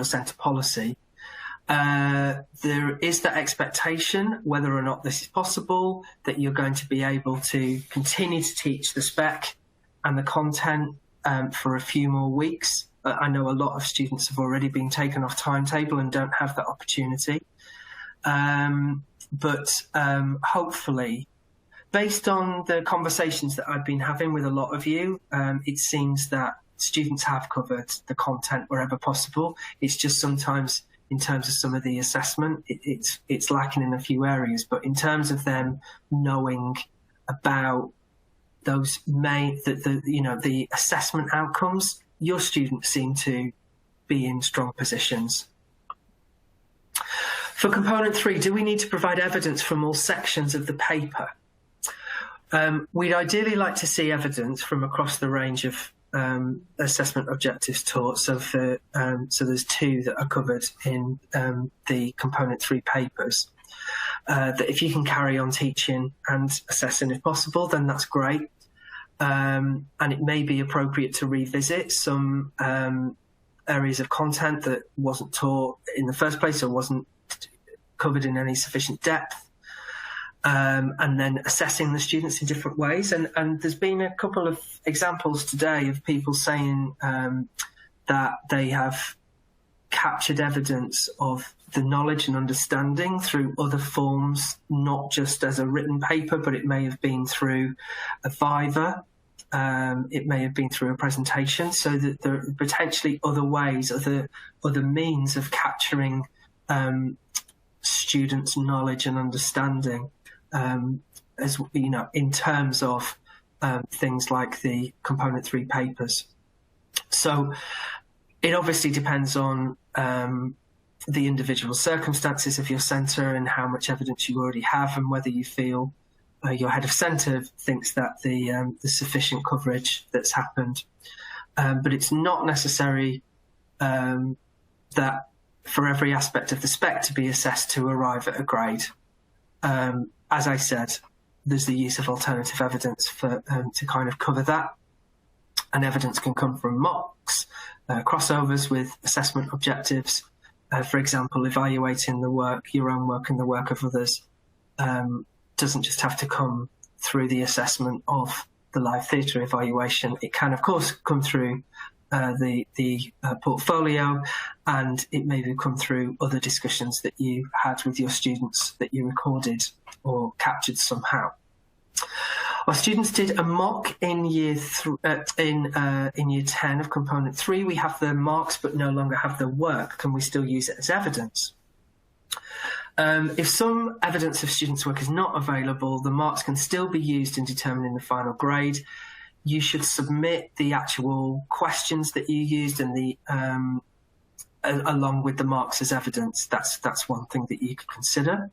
centre policy. There is that expectation, whether or not this is possible, that you're going to be able to continue to teach the spec and the content for a few more weeks. I know a lot of students have already been taken off timetable and don't have that opportunity. But hopefully, based on the conversations that I've been having with a lot of you, it seems that students have covered the content wherever possible. It's just sometimes, in terms of some of the assessment, it's lacking in a few areas. But in terms of them knowing about those the assessment outcomes, your students seem to be in strong positions. For component 3, do we need to provide evidence from all sections of the paper? We'd ideally like to see evidence from across the range of assessment objectives taught. So there's 2 that are covered in the component 3 papers. That if you can carry on teaching and assessing if possible, then that's great. And it may be appropriate to revisit some areas of content that wasn't taught in the first place or wasn't covered in any sufficient depth, and then assessing the students in different ways. And there's been a couple of examples today of people saying that they have captured evidence of the knowledge and understanding through other forms, not just as a written paper, but it may have been through a Viva, it may have been through a presentation, so that there are potentially other ways, other means of capturing students' knowledge and understanding, as you know, in terms of things like the component 3 papers. So it obviously depends on the individual circumstances of your centre and how much evidence you already have, and whether you feel your head of centre thinks that the sufficient coverage that's happened. But it's not necessary that for every aspect of the spec to be assessed to arrive at a grade. As I said, there's the use of alternative evidence for to kind of cover that. And evidence can come from mocks, crossovers with assessment objectives. For example, evaluating the work, your own work and the work of others, doesn't just have to come through the assessment of the live theatre evaluation. It can, of course, come through the portfolio, and it may come through other discussions that you had with your students that you recorded or captured somehow. Our students did a mock in year 10 of component 3. We have the marks but no longer have the work. Can we still use it as evidence? If some evidence of students' work is not available, the marks can still be used in determining the final grade. You should submit the actual questions that you used and the along with the marks as evidence. That's one thing that you could consider.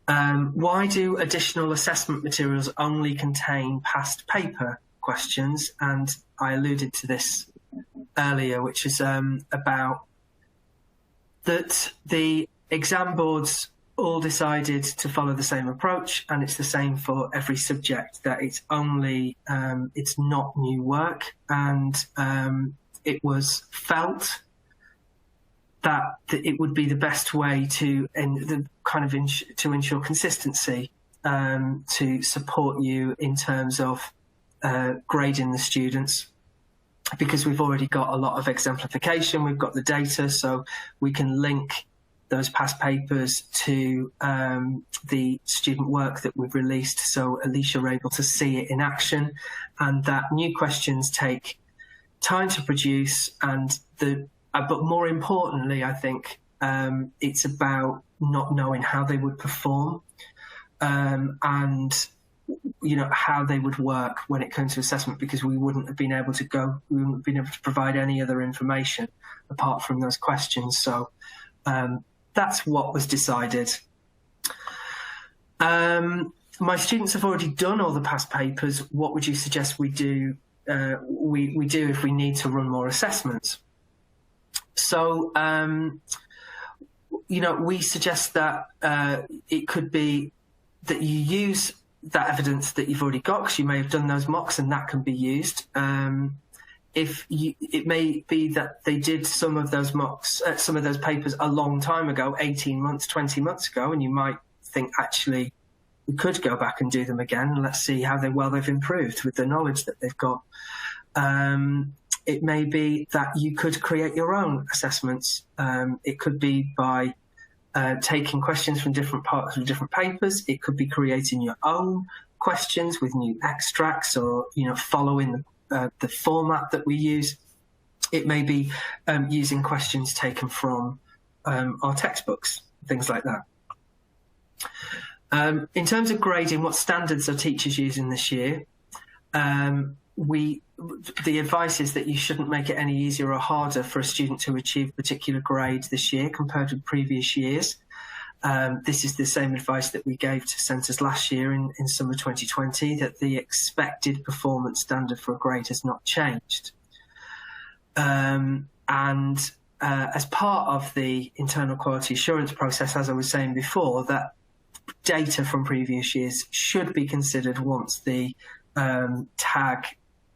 Why do additional assessment materials only contain past paper questions? And I alluded to this earlier, which is about that the exam boards all decided to follow the same approach, and it's the same for every subject, that it's only, it's not new work, and it was felt that it would be the best way to to ensure consistency, to support you in terms of grading the students, because we've already got a lot of exemplification, we've got the data, so we can link those past papers to the student work that we've released, so at least you're able to see it in action, and that new questions take time to produce, and but more importantly, I think it's about not knowing how they would perform and how they would work when it comes to assessment, because we wouldn't have been able to provide any other information apart from those questions. So that's what was decided. My students have already done all the past papers. What would you suggest we do? We do if we need to run more assessments. So, we suggest that it could be that you use that evidence that you've already got, because you may have done those mocks, and that can be used. It may be that they did some of those mocks, some of those papers a long time ago, 18 months, 20 months ago, and you might think, actually, we could go back and do them again, and let's see how they've improved with the knowledge that they've got. It may be that you could create your own assessments. It could be by taking questions from different parts of different papers. It could be creating your own questions with new extracts, or following the format that we use. It may be using questions taken from our textbooks, things like that. In terms of grading, what standards are teachers using this year? The advice is that you shouldn't make it any easier or harder for a student to achieve a particular grade this year compared with previous years. This is the same advice that we gave to centres last year in summer 2020, that the expected performance standard for a grade has not changed. As part of the internal quality assurance process, as I was saying before, that data from previous years should be considered once the tag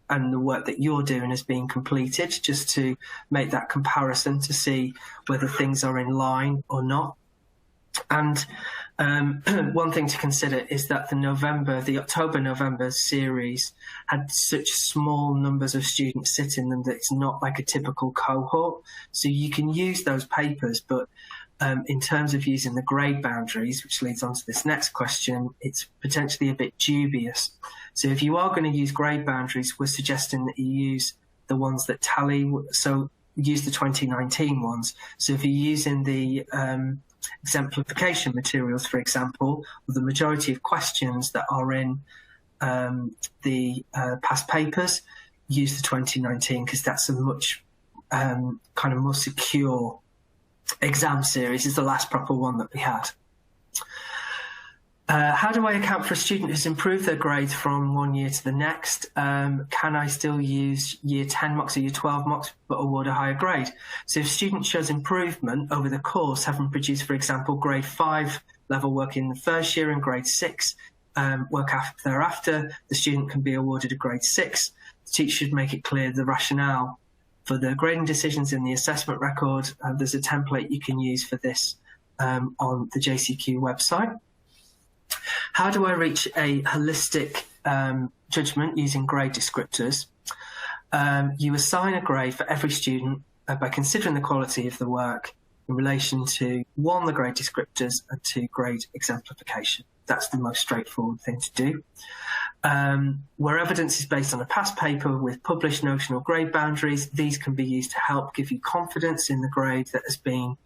and the work that you're doing has been completed, just to make that comparison to see whether things are in line or not. And one thing to consider is that the October-November series had such small numbers of students sit in them that it's not like a typical cohort. So you can use those papers, but in terms of using the grade boundaries, which leads on to this next question, it's potentially a bit dubious. So if you are going to use grade boundaries, we're suggesting that you use the ones that tally. So use the 2019 ones. So if you're using the exemplification materials, for example, or the majority of questions that are in the past papers, use the 2019, because that's a much kind of more secure exam series. Is the last proper one that we had. How do I account for a student who's improved their grades from one year to the next? Can I still use year 10 mocks or year 12 mocks but award a higher grade? So if a student shows improvement over the course, having produced, for example, grade 5 level work in the first year and grade 6 work thereafter, the student can be awarded a grade 6. The teacher should make it clear the rationale for the grading decisions in the assessment record. There's a template you can use for this on the JCQ website. How do I reach a holistic judgment using grade descriptors? You assign a grade for every student by considering the quality of the work in relation to 1, the grade descriptors, and 2, grade exemplification. That's the most straightforward thing to do. Where evidence is based on a past paper with published notional grade boundaries, these can be used to help give you confidence in the grade that has been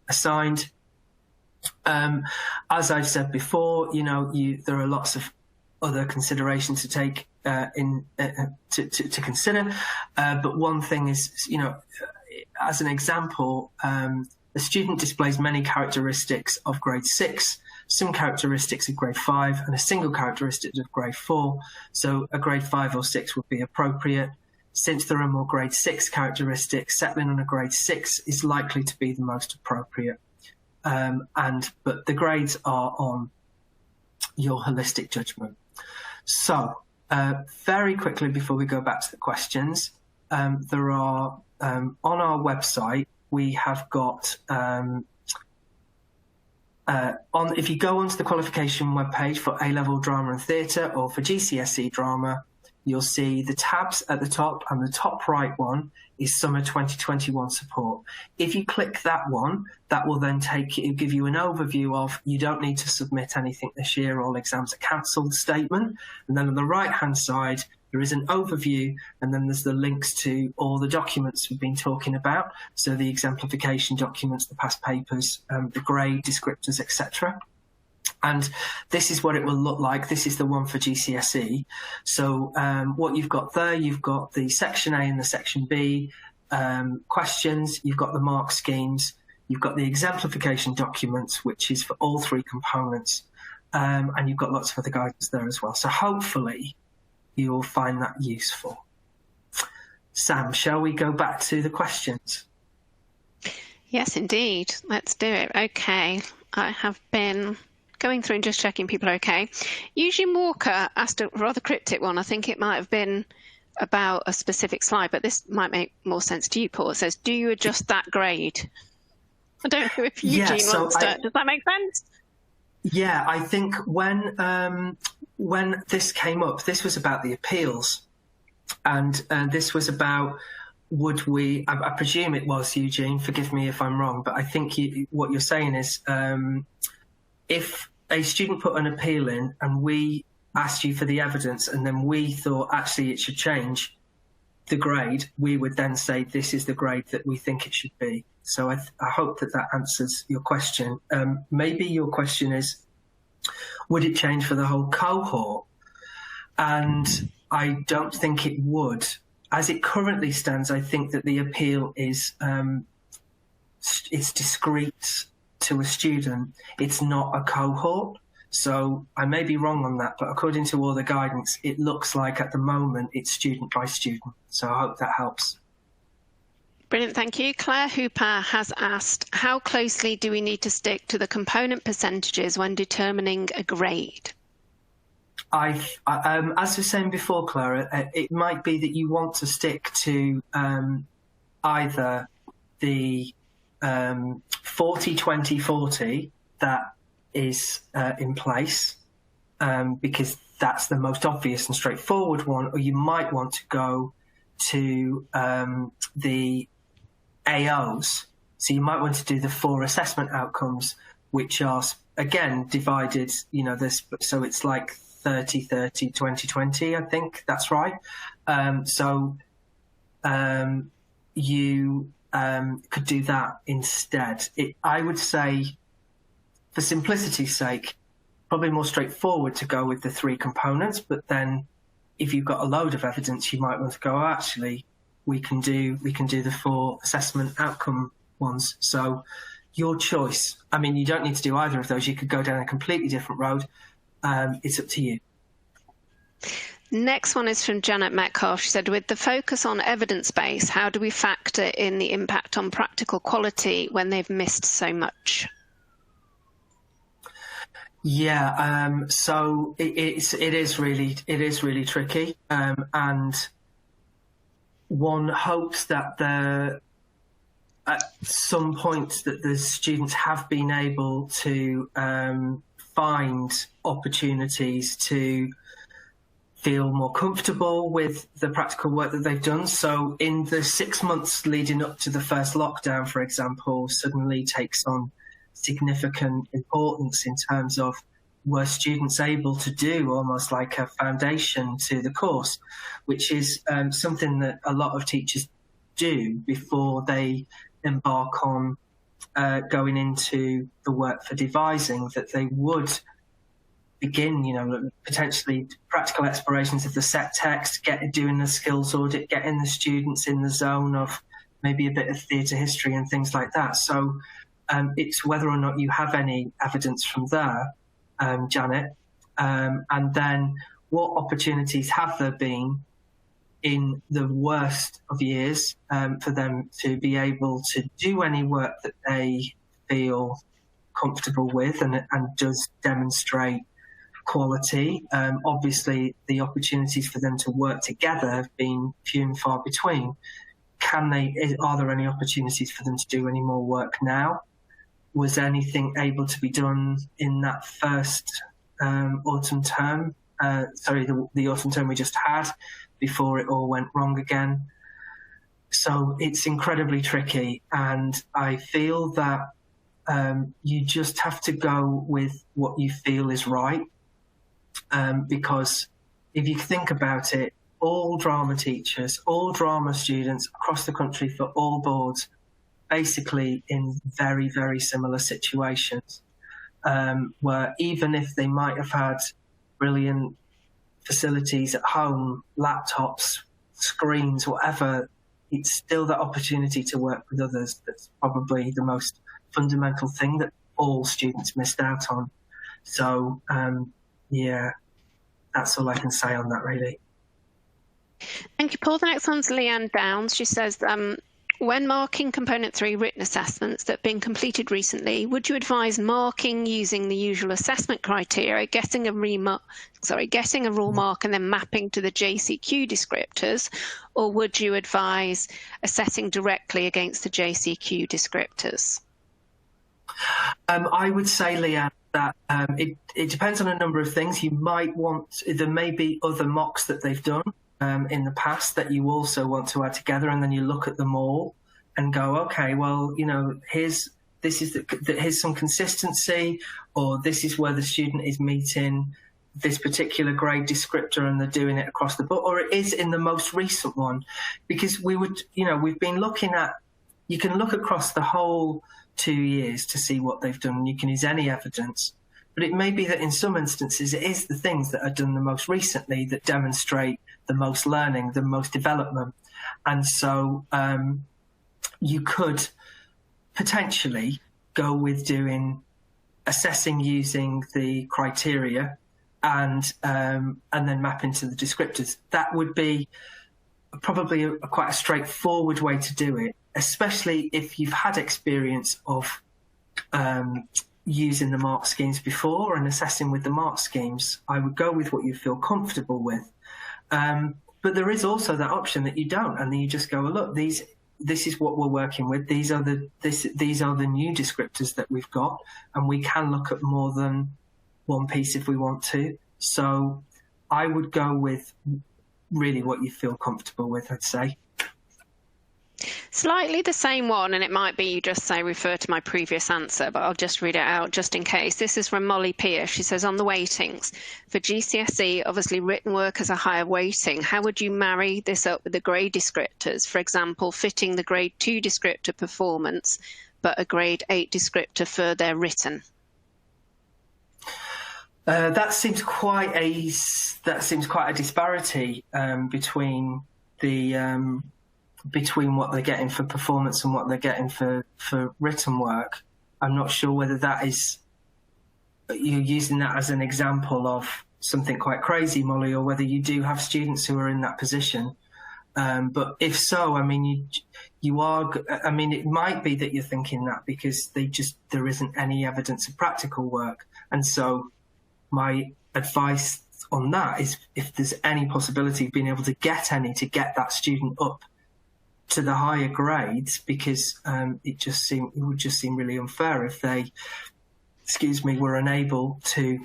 assigned. As I've said before, there are lots of other considerations to take to consider. But one thing is, as an example, a student displays many characteristics of grade 6, some characteristics of grade 5, and a single characteristic of grade 4. So a grade 5 or 6 would be appropriate. Since there are more grade 6 characteristics, settling on a grade 6 is likely to be the most appropriate. But the grades are on your holistic judgment. So very quickly before we go back to the questions, there are on our website we have got if you go onto the qualification webpage for A-level drama and theatre or for GCSE drama, you'll see the tabs at the top, and the top right one is Summer 2021 support. If you click that one, that will then give you an overview of you don't need to submit anything this year, all exams are cancelled statement. And then on the right-hand side, there is an overview, and then there's the links to all the documents we've been talking about. So the exemplification documents, the past papers, the grade, descriptors, etc. And this is what it will look like. This is the one for GCSE. So what you've got there, you've got the section A and the section B questions, you've got the mark schemes, you've got the exemplification documents, which is for all 3 components, and you've got lots of other guidance there as well. So hopefully you'll find that useful. Sam, shall we go back to the questions?
Yes, indeed. Let's do it. Okay, I have been going through and just checking people are okay. Eugene Walker asked a rather cryptic one. I think it might have been about a specific slide, but this might make more sense to you, Paul. It says, do you adjust that grade? I don't know if Eugene wants to. Does that make sense?
Yeah, I think when this came up, this was about the appeals. And this was about, would we, I presume it was, Eugene, forgive me if I'm wrong, but I think what you're saying is, if a student put an appeal in and we asked you for the evidence and then we thought actually it should change the grade, we would then say this is the grade that we think it should be. So I hope that answers your question. Maybe your question is, would it change for the whole cohort? And I don't think it would. As it currently stands, I think that the appeal is it's discrete to a student. It's not a cohort. So I may be wrong on that, but according to all the guidance, it looks like at the moment it's student by student. So I hope that helps.
Brilliant, thank you. Claire Hooper has asked, how closely do we need to stick to the component percentages when determining a grade?
As I was saying before, Clara, it might be that you want to stick to either the 40-20-40 that is in place, because that's the most obvious and straightforward one, or you might want to go to the AOs. So you might want to do the 4 assessment outcomes, which are, again, divided, so it's like 30-30, 20-20, I think that's right. You could do that instead. I would say, for simplicity's sake, probably more straightforward to go with the 3 components, but then if you've got a load of evidence, you might want to go, actually, we can do the 4 assessment outcome ones. So your choice. I mean, you don't need to do either of those. You could go down a completely different road. It's up to you.
Next one is from Janet Metcalf. She said, with the focus on evidence base, how do we factor in the impact on practical quality when they've missed so much?
Yeah, so it is really tricky, and one hopes that at some point that the students have been able to find opportunities to feel more comfortable with the practical work that they've done. So in the 6 months leading up to the first lockdown, for example, suddenly takes on significant importance in terms of were students able to do almost like a foundation to the course, which is something that a lot of teachers do before they embark on going into the work for devising, that they would begin, potentially practical explorations of the set text, doing the skills audit, getting the students in the zone of maybe a bit of theatre history and things like that. So it's whether or not you have any evidence from there, Janet, and then what opportunities have there been in the worst of years for them to be able to do any work that they feel comfortable with and does demonstrate quality. Obviously, the opportunities for them to work together have been few and far between. Are there any opportunities for them to do any more work now? Was anything able to be done in that first autumn term? The autumn term we just had before it all went wrong again. So it's incredibly tricky, and I feel that you just have to go with what you feel is right. Because if you think about it, all drama teachers, all drama students across the country for all boards, basically in very, very similar situations, where even if they might have had brilliant facilities at home, laptops, screens, whatever, it's still that opportunity to work with others that's probably the most fundamental thing that all students missed out on. So, yeah, that's all I can say on that, really.
Thank you, Paul. The next one's Leanne Downs. She says, when marking Component 3 written assessments that have been completed recently, would you advise marking using the usual assessment criteria, getting a raw mark and then mapping to the JCQ descriptors, or would you advise assessing directly against the JCQ descriptors?
I would say, Leanne, that it depends on a number of things. There may be other mocks that they've done in the past that you also want to add together, and then you look at them all and go, okay, well, here's some consistency, or this is where the student is meeting this particular grade descriptor and they're doing it across the board, or it is in the most recent one, because we've been looking at, you can look across the whole 2 years to see what they've done, and you can use any evidence. But it may be that in some instances it is the things that are done the most recently that demonstrate the most learning, the most development. And so you could potentially go with assessing using the criteria and then map into the descriptors. That would be probably quite a straightforward way to do it, especially if you've had experience of using the mark schemes before and assessing with the mark schemes. I would go with what you feel comfortable with. But there is also that option that you don't, and then you just go, well, look, this is what we're working with. These are the new descriptors that we've got, and we can look at more than one piece if we want to. So I would go with really what you feel comfortable with, I'd say.
Slightly the same one, and it might be you just say refer to my previous answer, but I'll just read it out just in case. This is from Molly Pierce. She says, on the weightings for GCSE, obviously written work has a higher weighting. How would you marry this up with the grade descriptors? For example, fitting the grade 2 descriptor performance, but a grade 8 descriptor for their written.
That seems quite a disparity between what they're getting for performance and what they're getting for written work. I'm not sure whether that is, you're using that as an example of something quite crazy, Molly, or whether you do have students who are in that position. But if so, I mean, you are, I mean, it might be that you're thinking that because there isn't any evidence of practical work. And so my advice on that is, if there's any possibility of being able to get that student up to the higher grades, because it would just seem really unfair if they, were unable to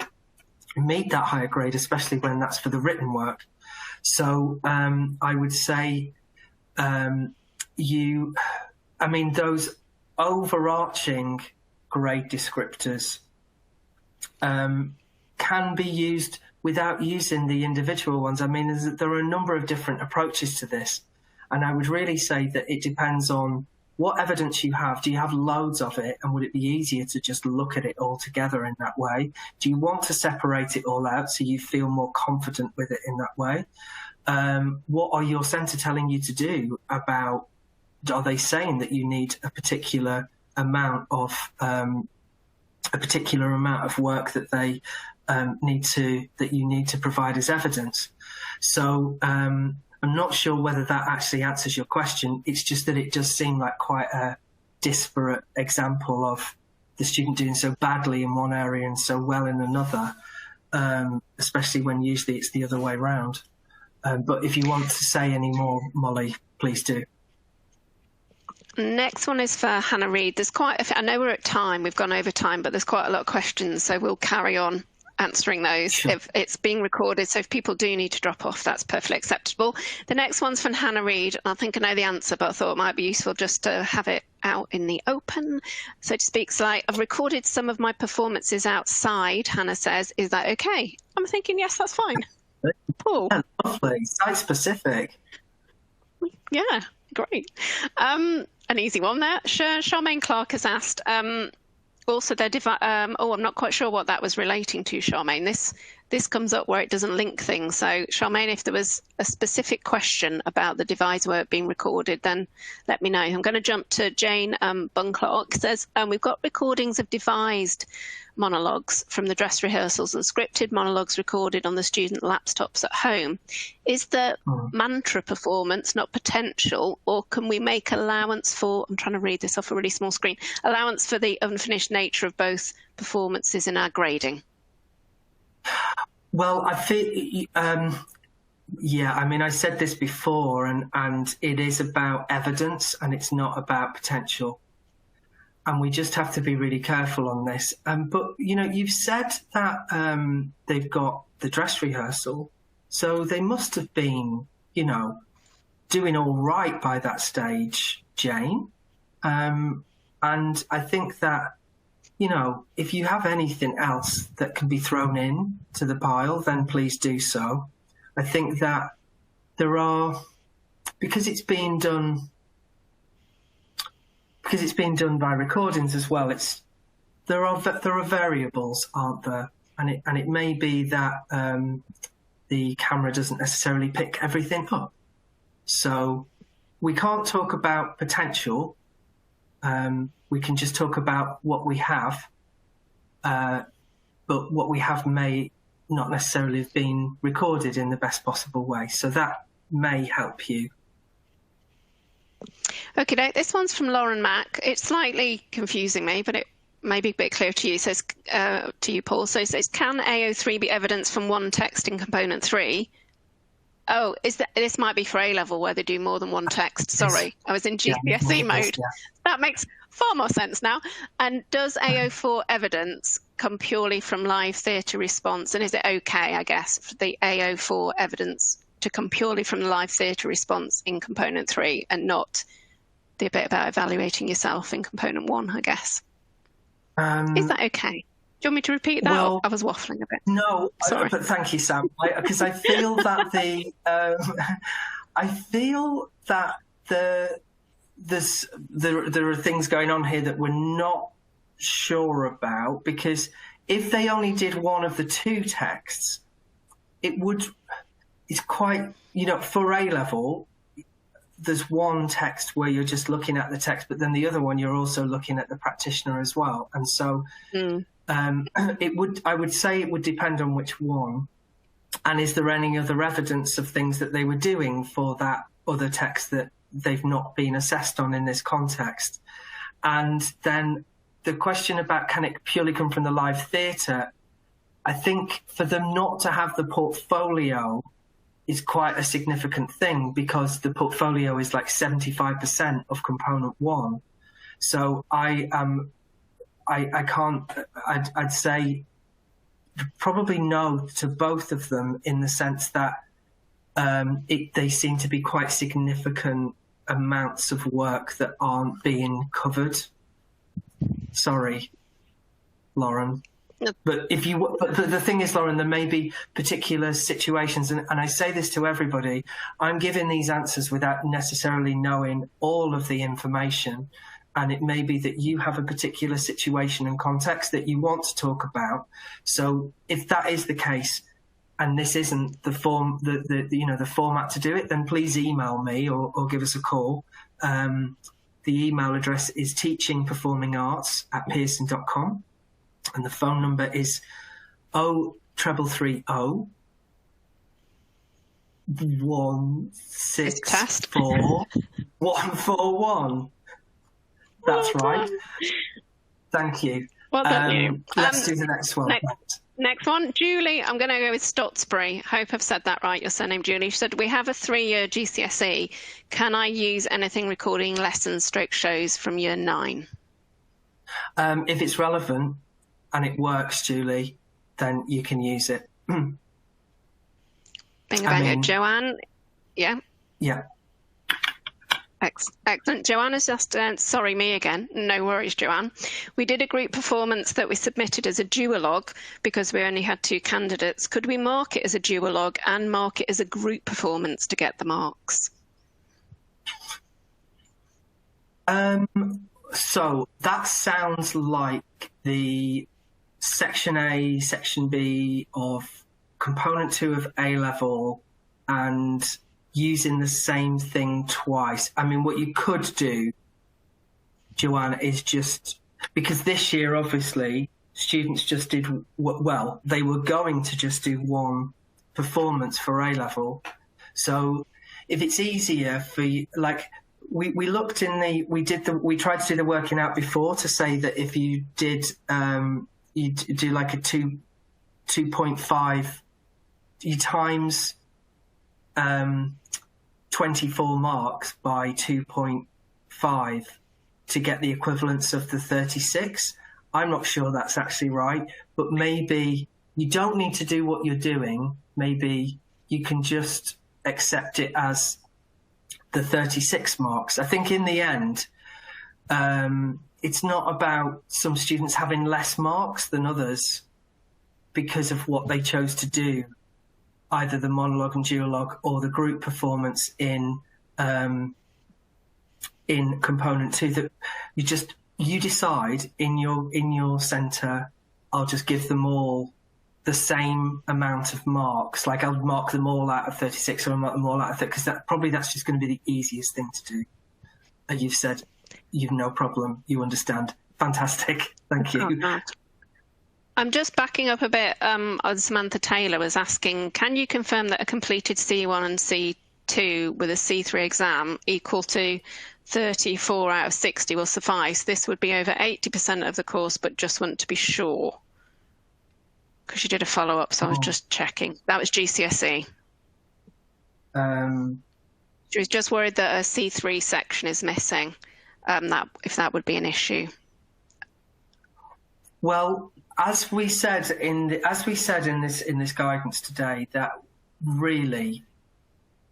meet that higher grade, especially when that's for the written work. So I would say those overarching grade descriptors can be used without using the individual ones. I mean, there are a number of different approaches to this. And I would really say that it depends on what evidence you have. Do you have loads of it? And would it be easier to just look at it all together in that way? Do you want to separate it all out so you feel more confident with it in that way? What are your centre telling you to do about, are they saying that you need a particular amount of work that they you need to provide as evidence? So I'm not sure whether that actually answers your question. It's just that it does seem like quite a disparate example of the student doing so badly in one area and so well in another, especially when usually it's the other way around. But if you want to say any more, Molly, please do.
Next one is for Hannah Reid. There's I know we're at time, we've gone over time, but there's quite a lot of questions, so we'll carry on answering those. Sure. If it's being recorded, so if people do need to drop off, that's perfectly acceptable. The next one's from Hannah Reid. I think I know the answer, but I thought it might be useful just to have it out in the open, so to speak. So I've recorded some of my performances outside, Hannah says. Is that okay? I'm thinking, yes, that's fine. Paul.
Yeah, lovely. Site specific.
Yeah, great. An easy one there. Charmaine Clark has asked, also, I'm not quite sure what that was relating to, Charmaine. This comes up where it doesn't link things. So, Charmaine, if there was a specific question about the devised work being recorded, then let me know. I'm going to jump to Jane Bunclark. Says, we've got recordings of devised monologues from the dress rehearsals and scripted monologues recorded on the student laptops at home. Is the mantra performance not potential, or can we make allowance for, I'm trying to read this off a really small screen, allowance for the unfinished nature of both performances in our grading?
Well, I feel, yeah, I mean, I said this before, and it is about evidence and it's not about potential. And we just have to be really careful on this. But, you know, you've said that they've got the dress rehearsal, so they must have been, you know, doing all right by that stage, Jane. And I think that, you know, if you have anything else that can be thrown in to the pile, then please do so. I think that there are, because it's being done by recordings as well, there are variables, aren't there? And it may be that the camera doesn't necessarily pick everything up. So we can't talk about potential. We can just talk about what we have, but what we have may not necessarily have been recorded in the best possible way. So that may help you.
Okay, this one's from Lauren Mack. It's slightly confusing me, but it may be a bit clear to you. Says to you, Paul. So it says, can AO3 be evidence from one text in component 3? Oh, this might be for A level where they do more than one text. Sorry, I was in GCSE mode. Yeah. That makes far more sense now. And does AO4 evidence come purely from live theatre response? And is it okay, I guess, for the AO4 evidence to come purely from the live theatre response in component 3 and not the bit about evaluating yourself in component 1, I guess? Is that okay? Do you want me to repeat that? Well, I was waffling a bit. No, sorry.
But thank you, Sam, because I feel that there are things going on here that we're not sure about, because if they only did one of the two texts, it's quite, you know, for A level, there's one text where you're just looking at the text, but then the other one you're also looking at the practitioner as well. And so I would say it would depend on which one. And is there any other evidence of things that they were doing for that other text that they've not been assessed on in this context? And then the question about can it purely come from the live theatre, I think for them not to have the portfolio is quite a significant thing, because the portfolio is like 75% of component 1. So I'd say probably no to both of them, in the sense that they seem to be quite significant amounts of work that aren't being covered. Sorry, Lauren. No. But the thing is, Lauren, there may be particular situations, and I say this to everybody, I'm giving these answers without necessarily knowing all of the information. And it may be that you have a particular situation and context that you want to talk about. So if that is the case, and this isn't the the format to do it, then please email me or give us a call. The email address is teachingperformingarts@pearson.com, and the phone number is 0330 164 141. That's right. Thank you.
Well done, you.
Let's do the next one.
Next one, Julie. I'm going to go with Stotsbury. Hope I've said that right, your surname, Julie. She said, we have a 3-year GCSE. Can I use anything recording lessons / shows from year 9?
If it's relevant and it works, Julie, then you can use it.
Bing bang, Joanne. Yeah?
Yeah.
Excellent. Joanna's just, sorry, me again. No worries, Joanne. We did a group performance that we submitted as a duologue because we only had 2 candidates. Could we mark it as a duologue and mark it as a group performance to get the marks?
So that sounds like the section A, section B of component 2 of A level, and using the same thing twice. I mean, what you could do, Joanna, is just, because this year, obviously, students just did, well, they were going to just do one performance for A level. So if it's easier for you, like, we looked in the, we tried to do the working out before to say that if you did, you do like a 2.5, you times 24 marks by 2.5 to get the equivalence of the 36. I'm not sure that's actually right, but maybe you don't need to do what you're doing. Maybe you can just accept it as the 36 marks. I think in the end, it's not about some students having less marks than others because of what they chose to do, either the monologue and duologue or the group performance in component 2. That you decide in your centre. I'll just give them all the same amount of marks. Like I'll mark them all out of 36, or I'll mark them all out of 30, because that's just going to be the easiest thing to do. You've said you've no problem. You understand. Fantastic. Thank you.
I'm just backing up a bit. Samantha Taylor was asking, can you confirm that a completed C1 and C2 with a C3 exam equal to 34 out of 60 will suffice? This would be over 80% of the course, but just want to be sure. Because you did a follow-up, so I was just checking. That was GCSE. She was just worried that a C3 section is missing, if that would be an issue.
Well, as we said in this guidance today, that really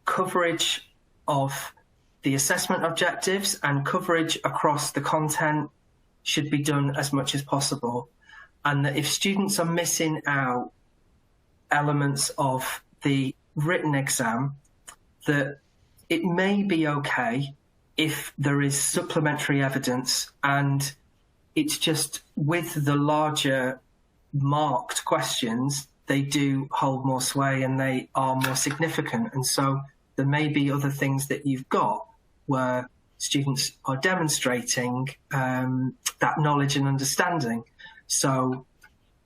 coverage of the assessment objectives and coverage across the content should be done as much as possible. And that if students are missing out elements of the written exam, that it may be okay if there is supplementary evidence, and it's just with the larger marked questions, they do hold more sway and they are more significant. And so there may be other things that you've got where students are demonstrating that knowledge and understanding. So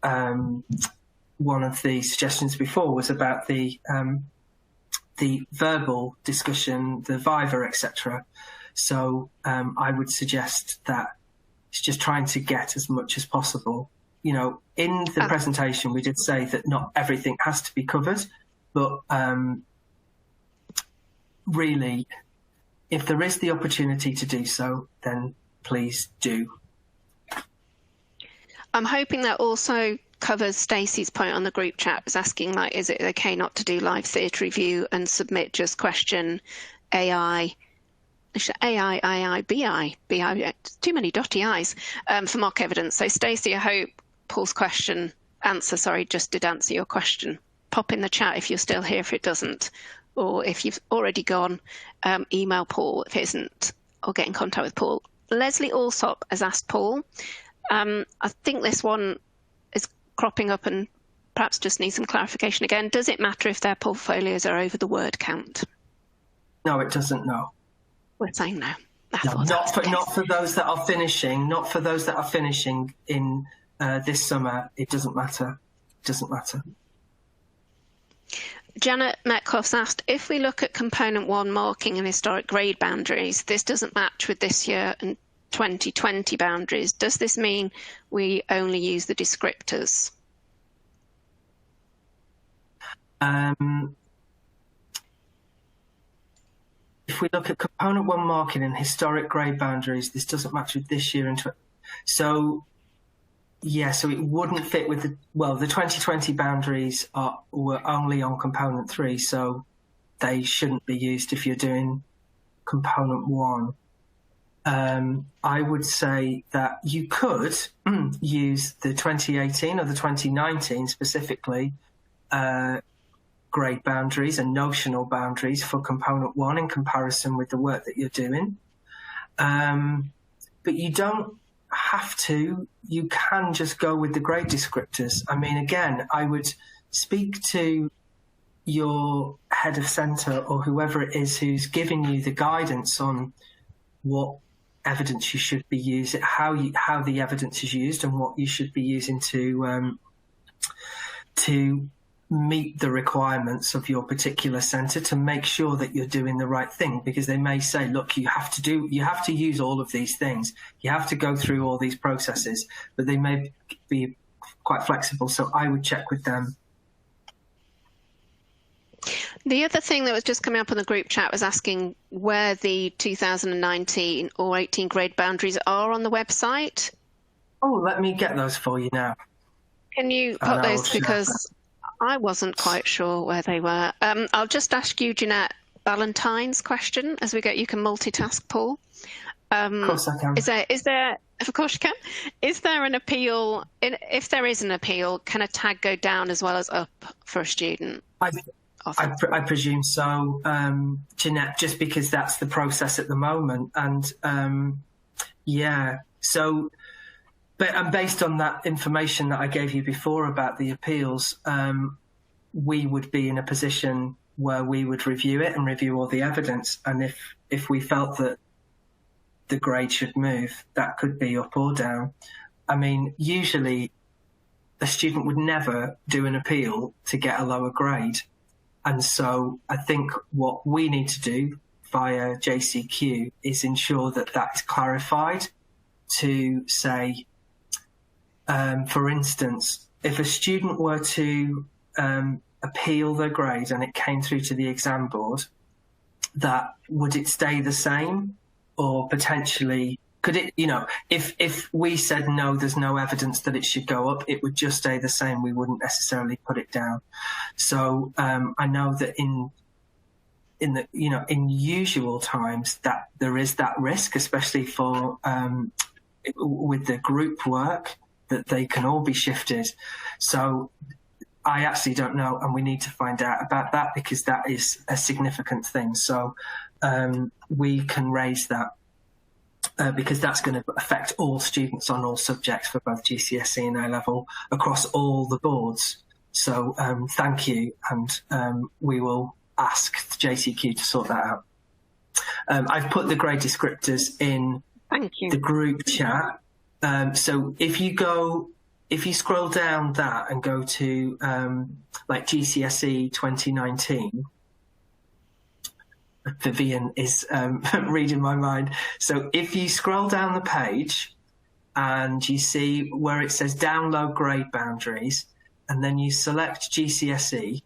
one of the suggestions before was about the verbal discussion, the viva, etc. So I would suggest that it's just trying to get as much as possible. You know, in the presentation, we did say that not everything has to be covered, but really, if there is the opportunity to do so, then please do.
I'm hoping that also covers Stacey's point on the group chat, was asking, like, is it okay not to do live theatre review and submit just question AI, BI, too many dotty I's, for mock evidence. So Stacey, I hope Paul's answer just did answer your question. Pop in the chat if you're still here, if it doesn't, or if you've already gone, email Paul if it isn't, or get in contact with Paul. Leslie Alsop has asked Paul, I think this one is cropping up and perhaps just needs some clarification again. Does it matter if their portfolios are over the word count?
No, it doesn't, no.
We're saying no.
Not for those that are finishing, not for those that are finishing in this summer. It doesn't matter. It doesn't matter.
Janet Metcalf's asked, if we look at component 1 marking and historic grade boundaries, this doesn't match with this year and 2020 boundaries. Does this mean we only use the descriptors?
If we look at component 1 marking and historic grade boundaries, this doesn't match with this year and so it wouldn't fit with the 2020 boundaries were only on component 3, so they shouldn't be used if you're doing component 1. I would say that you could use the 2018 or the 2019 specifically grade boundaries and notional boundaries for component 1 in comparison with the work that you're doing. But you don't have to. You can just go with the grade descriptors. I mean, again, I would speak to your head of centre or whoever it is who's giving you the guidance on what evidence you should be using, how the evidence is used, and what you should be using to meet the requirements of your particular centre, to make sure that you're doing the right thing, because they may say, look, you have to use all of these things, you have to go through all these processes, but they may be quite flexible. So I would check with them.
The other thing that was just coming up on the group chat was asking where the 2019 or 18 grade boundaries are on the website.
Oh, let me get those for you now.
Can you put those, because I wasn't quite sure where they were. I'll just ask you Jeanette Ballantyne's question as we go. You can multitask, Paul.
Of course I can.
Is there, of course you can. Is there an appeal? If there is an appeal, can a tag go down as well as up for a student?
I presume so, Jeanette, just because that's the process at the moment. And but based on that information that I gave you before about the appeals, we would be in a position where we would review it and review all the evidence. And if we felt that the grade should move, that could be up or down. I mean, usually a student would never do an appeal to get a lower grade. And so I think what we need to do via JCQ is ensure that that is clarified to say, for instance, if a student were to appeal their grade and it came through to the exam board, that would it stay the same, or potentially could it, if we said no, there's no evidence that it should go up, it would just stay the same. We wouldn't necessarily put it down. So I know that in usual times that there is that risk, especially for with the group work, that they can all be shifted. So I actually don't know, and we need to find out about that, because that is a significant thing. So we can raise that. Because that's going to affect all students on all subjects for both GCSE and A-level across all the boards. So thank you, and we will ask the JCQ to sort that out. I've put the grade descriptors in the group chat. So if you scroll down that and go to like GCSE 2019, Vivian is reading my mind. So if you scroll down the page and you see where it says download grade boundaries, and then you select GCSE,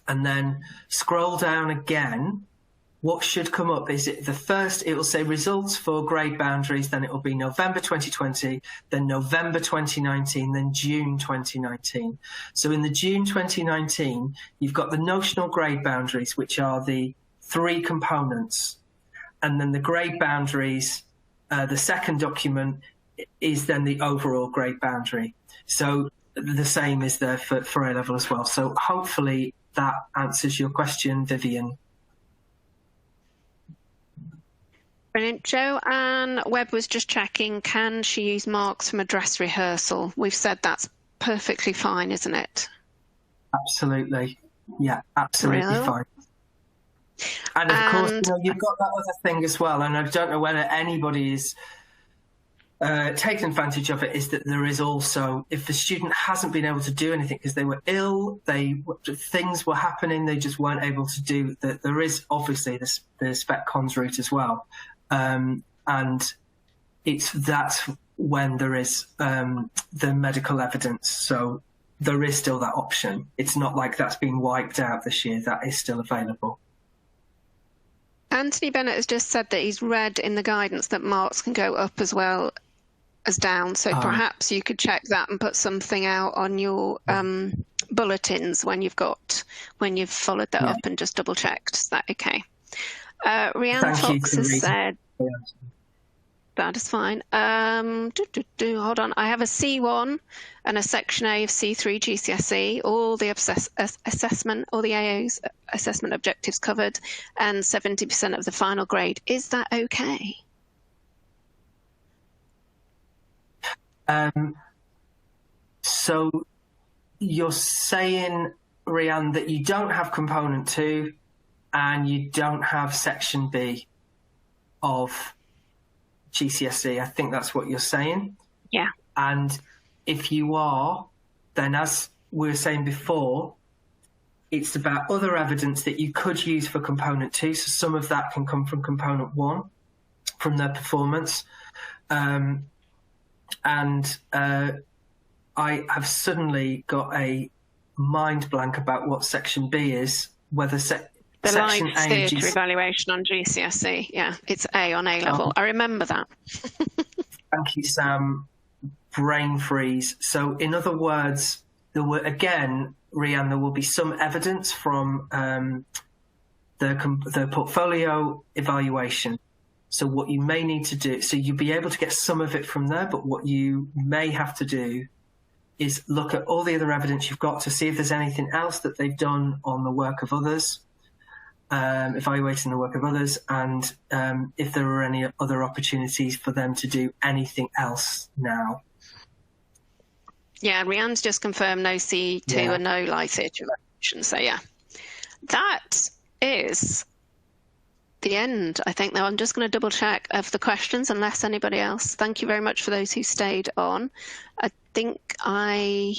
and then scroll down again, what should come up is it will say results for grade boundaries, then it will be November 2020, then November 2019, then June 2019. So in the June 2019, you've got the notional grade boundaries, which are the 3 components, and then the grade boundaries, the second document is then the overall grade boundary. So the same is there for A-level as well. So hopefully that answers your question, Vivian.
Brilliant. Joanne Webb was just checking, can she use marks from a dress rehearsal? We've said that's perfectly fine, isn't it?
Absolutely. Yeah, absolutely fine. And of course, you've got that other thing as well, and I don't know whether anybody is taking advantage of it, is that there is also, if the student hasn't been able to do anything because they were ill, things were happening, they just weren't able to do that. There is obviously the spec cons route as well, and that's when there is the medical evidence. So there is still that option. It's not like that's been wiped out this year. That is still available.
Anthony Bennett has just said that he's read in the guidance that marks can go up as well as down. So perhaps you could check that and put something out on your bulletins when you've followed that up and just double checked. Is that okay? Rhiannon Fox has said that is fine. Hold on. I have a C1 and a section A of C3 GCSE, all the assessment, all the AO's assessment objectives covered, and 70% of the final grade. Is that okay?
So you're saying, Rhiannon, that you don't have component 2 and you don't have section B of GCSE. I think that's what you're saying.
Yeah.
And if you are, then as we were saying before, it's about other evidence that you could use for component 2. So some of that can come from component 1, from their performance. And I have suddenly got a mind blank about what section B is, whether
the live theatre evaluation on GCSE. Yeah, it's A on A-level. I remember that.
Thank you, Sam. Brain freeze. So in other words, Rhiannon, there will be some evidence from the portfolio evaluation. So what you may need to do, so you'll be able to get some of it from there, but what you may have to do is look at all the other evidence you've got to see if there's anything else that they've done on the work of others, evaluating the work of others, and if there are any other opportunities for them to do anything else now.
Yeah, Rhiannon's just confirmed no C2 and no live theatre evaluation. So yeah, that is the end, I think. Now I'm just going to double check of the questions, unless anybody else. Thank you very much for those who stayed on. I think I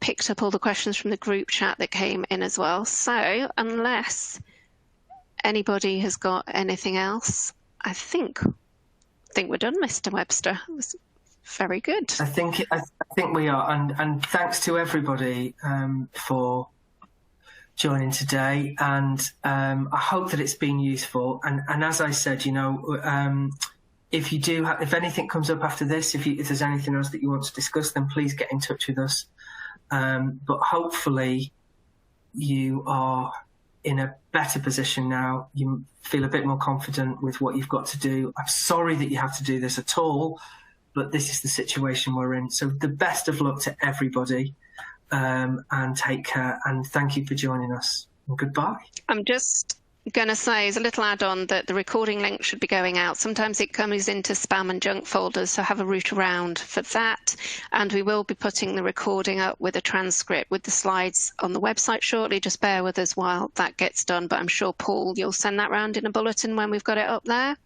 picked up all the questions from the group chat that came in as well. So unless anybody has got anything else, I think we're done, Mr. Webster. It was very good.
I think we are, and thanks to everybody for joining today, and I hope that it's been useful. And as I said, if anything comes up after this, if there's anything else that you want to discuss, then please get in touch with us. But hopefully you are in a better position now. You feel a bit more confident with what you've got to do. I'm sorry that you have to do this at all, but this is the situation we're in. So the best of luck to everybody, and take care, and thank you for joining us. And goodbye.
I'm just going to say as a little add-on that the recording link should be going out. Sometimes it comes into spam and junk folders, so have a route around for that. And we will be putting the recording up with a transcript with the slides on the website shortly. Just bear with us while that gets done, but I'm sure, Paul, you'll send that round in a bulletin when we've got it up there.